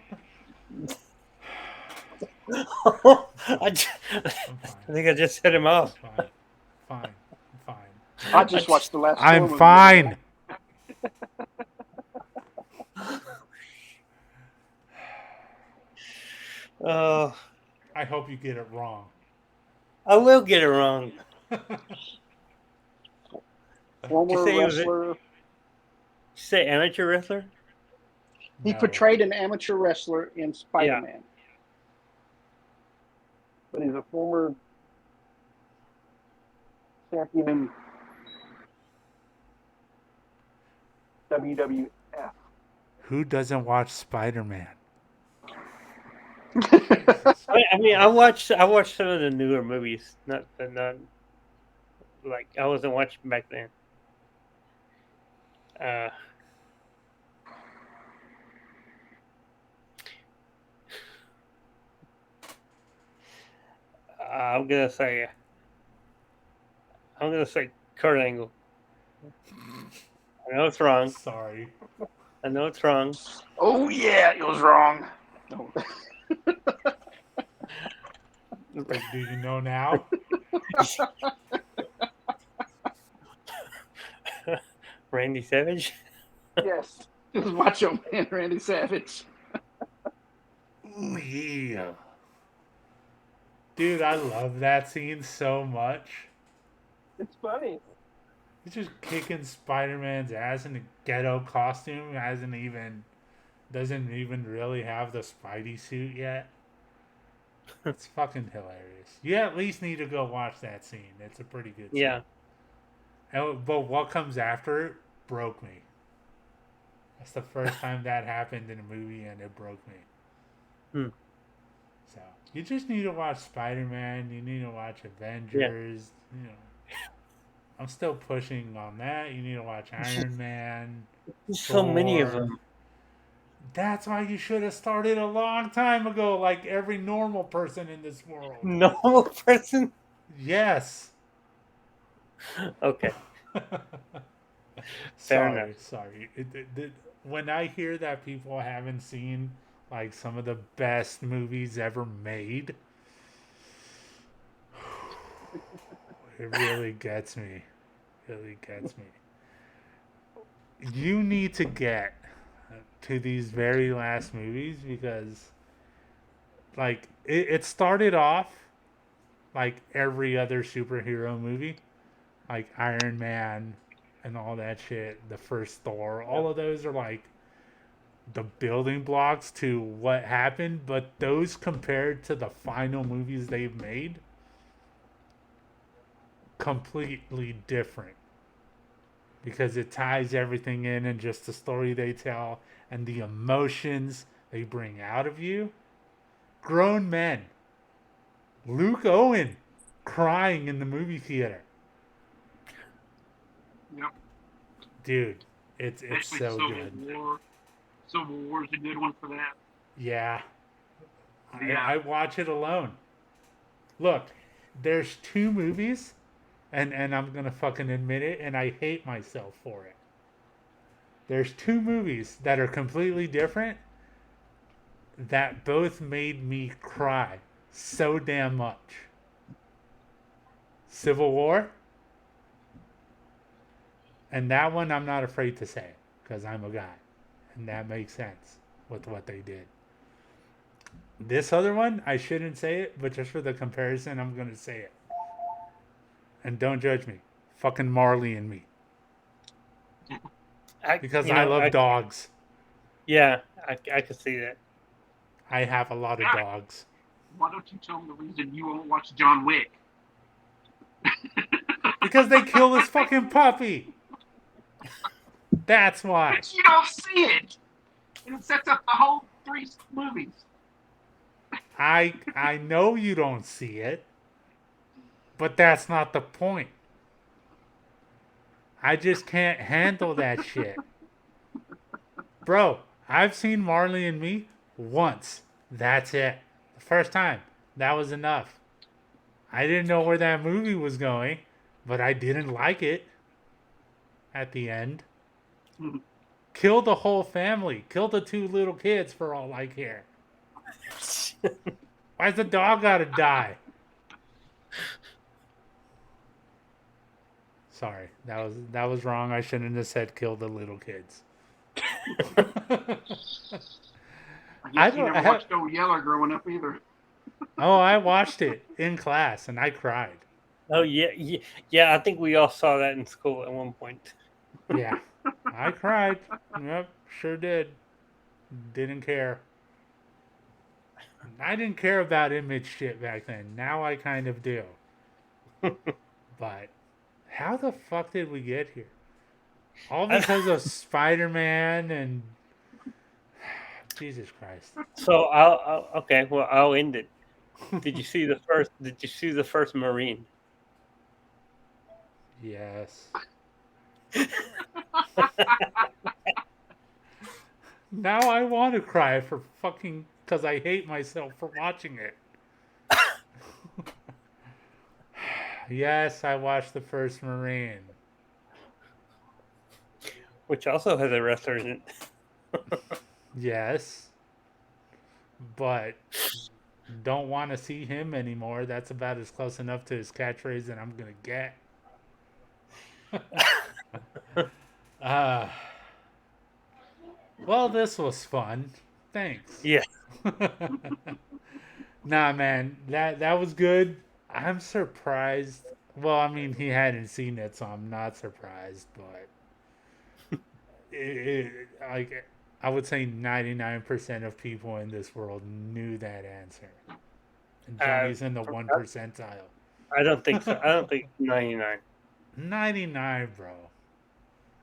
I I'm fine. think I just set him off. Fine. Fine. I'm fine. I just watched the last. Thor I'm movie. fine. Oh, I hope you get it wrong. I will get it wrong. Former You say he was a- wrestler. You say amateur wrestler? He No. portrayed an amateur wrestler in Spider-Man. But he's a former champion in WWF. Who doesn't watch Spider-Man? I mean, I watched some of the newer movies, not like I wasn't watching back then. I'm gonna say Kurt Angle. I know it's wrong. Sorry. I know it's wrong. Oh yeah, it was wrong. No. But do you know now? Randy Savage. Yes, it was Macho Man Randy Savage. Ooh, yeah. Dude, I love that scene so much. It's funny. He's just kicking Spider-Man's ass in a ghetto costume. Doesn't even really have the Spidey suit yet. It's fucking hilarious. You at least need to go watch that scene. It's a pretty good scene. Yeah. But what comes after it broke me. That's the first time that happened in a movie, and it broke me. Hmm. So you just need to watch Spider-Man. You need to watch Avengers. You know, I'm still pushing on that. You need to watch Iron Man. There's so many of Thor. them. That's why you should have started a long time ago, like every normal person in this world. Normal person. Yes. Okay. sorry, enough. sorry. When I hear that people haven't seen like some of the best movies ever made, it really gets me. Really gets me. You need to get to these very last movies because, like, it started off like every other superhero movie, like Iron Man and all that shit, the first Thor, all of those are like the building blocks to what happened, but those compared to the final movies they've made, completely different. Because it ties everything in and just the story they tell and the emotions they bring out of you. Grown men. Luke Owen crying in the movie theater. Yep. Dude, it's Especially so Civil good. War. Civil War's a good one for that. Yeah. Yeah. I watch it alone. Look, there's two movies, and I'm going to fucking admit it, and I hate myself for it. There's two movies that are completely different that both made me cry so damn much. Civil War, and that one I'm not afraid to say because I'm a guy, and that makes sense with what they did. This other one, I shouldn't say it, but just for the comparison, I'm going to say it. And don't judge me. Fucking Marley and Me. Because I love dogs. Yeah, I could see that. I have a lot of Yeah. dogs. Why don't you tell them the reason you won't watch John Wick? Because they kill this fucking puppy. That's why. But you don't see it. And it sets up the whole 3 movies. I know you don't see it, but that's not the point. I just can't handle that shit. Bro, I've seen Marley and Me once. That's it. The first time. That was enough. I didn't know where that movie was going, but I didn't like it at the end. Kill the whole family. Kill the 2 little kids for all I care. Why's the dog gotta die? Sorry, that was wrong. I shouldn't have said kill the little kids. I guess you never watched Old Yeller growing up either. Oh, I watched it in class and I cried. Oh yeah. I think we all saw that in school at one point. Yeah, I cried. Yep, sure did. Didn't care. I didn't care about image shit back then. Now I kind of do. But how the fuck did we get here? All because of Spider-Man and Jesus Christ. So I'll end it. Did you see the first Marine? Yes. Now I want to cry for fucking because I hate myself for watching it. Yes, I watched the first Marine. Which also has a wrestler in it. Yes. But don't want to see him anymore. That's about as close enough to his catchphrase that I'm going to get. Well, this was fun. Thanks. Yeah. Nah, man, that was good. I'm surprised. Well, I mean, he hadn't seen it, so I'm not surprised. But like, I would say 99% of people in this world knew that answer. And Johnny's in the 1 percentile. I don't think so. I don't think 99. 99, bro.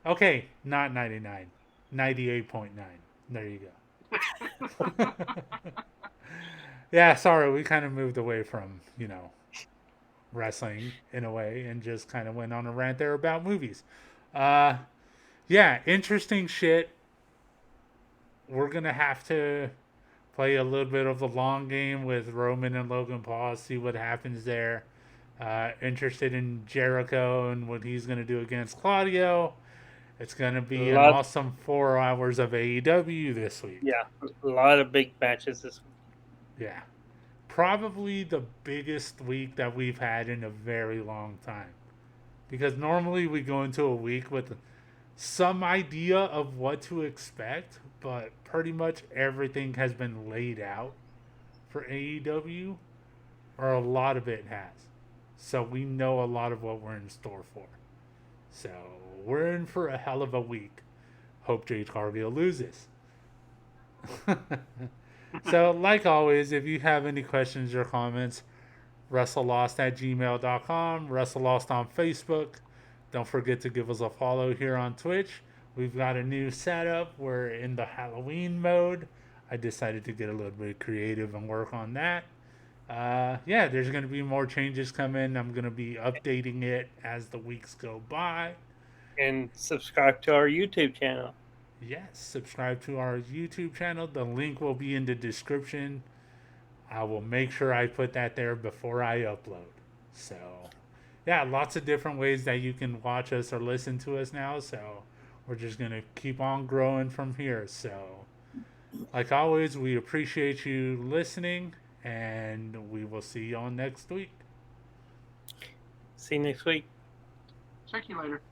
Okay, not 99. 98.9. There you go. Yeah, sorry, we kind of moved away from, wrestling in a way and just kind of went on a rant there about movies. Yeah, interesting shit. We're going to have to play a little bit of the long game with Roman and Logan Paul, see what happens there. Interested in Jericho and what he's going to do against Claudio. It's going to be an awesome 4 hours of AEW this week. Yeah, a lot of big matches this week. Yeah. Probably the biggest week that we've had in a very long time. Because normally we go into a week with some idea of what to expect, but pretty much everything has been laid out for AEW, or a lot of it has. So we know a lot of what we're in store for. So we're in for a hell of a week. Hope Jade Cargill loses. So, like always, if you have any questions or comments, WrestleLost@gmail.com, WrestleLost on Facebook. Don't forget to give us a follow here on Twitch. We've got a new setup. We're in the Halloween mode. I decided to get a little bit creative and work on that. Yeah, there's going to be more changes coming. I'm going to be updating it as the weeks go by. And subscribe to our YouTube channel. Yes, subscribe to our YouTube channel. The link will be in the description. I will make sure I put that there before I upload. So, yeah, lots of different ways that you can watch us or listen to us now. So, we're just going to keep on growing from here. So, like always, we appreciate you listening, and we will see you all next week. See you next week. Check you later.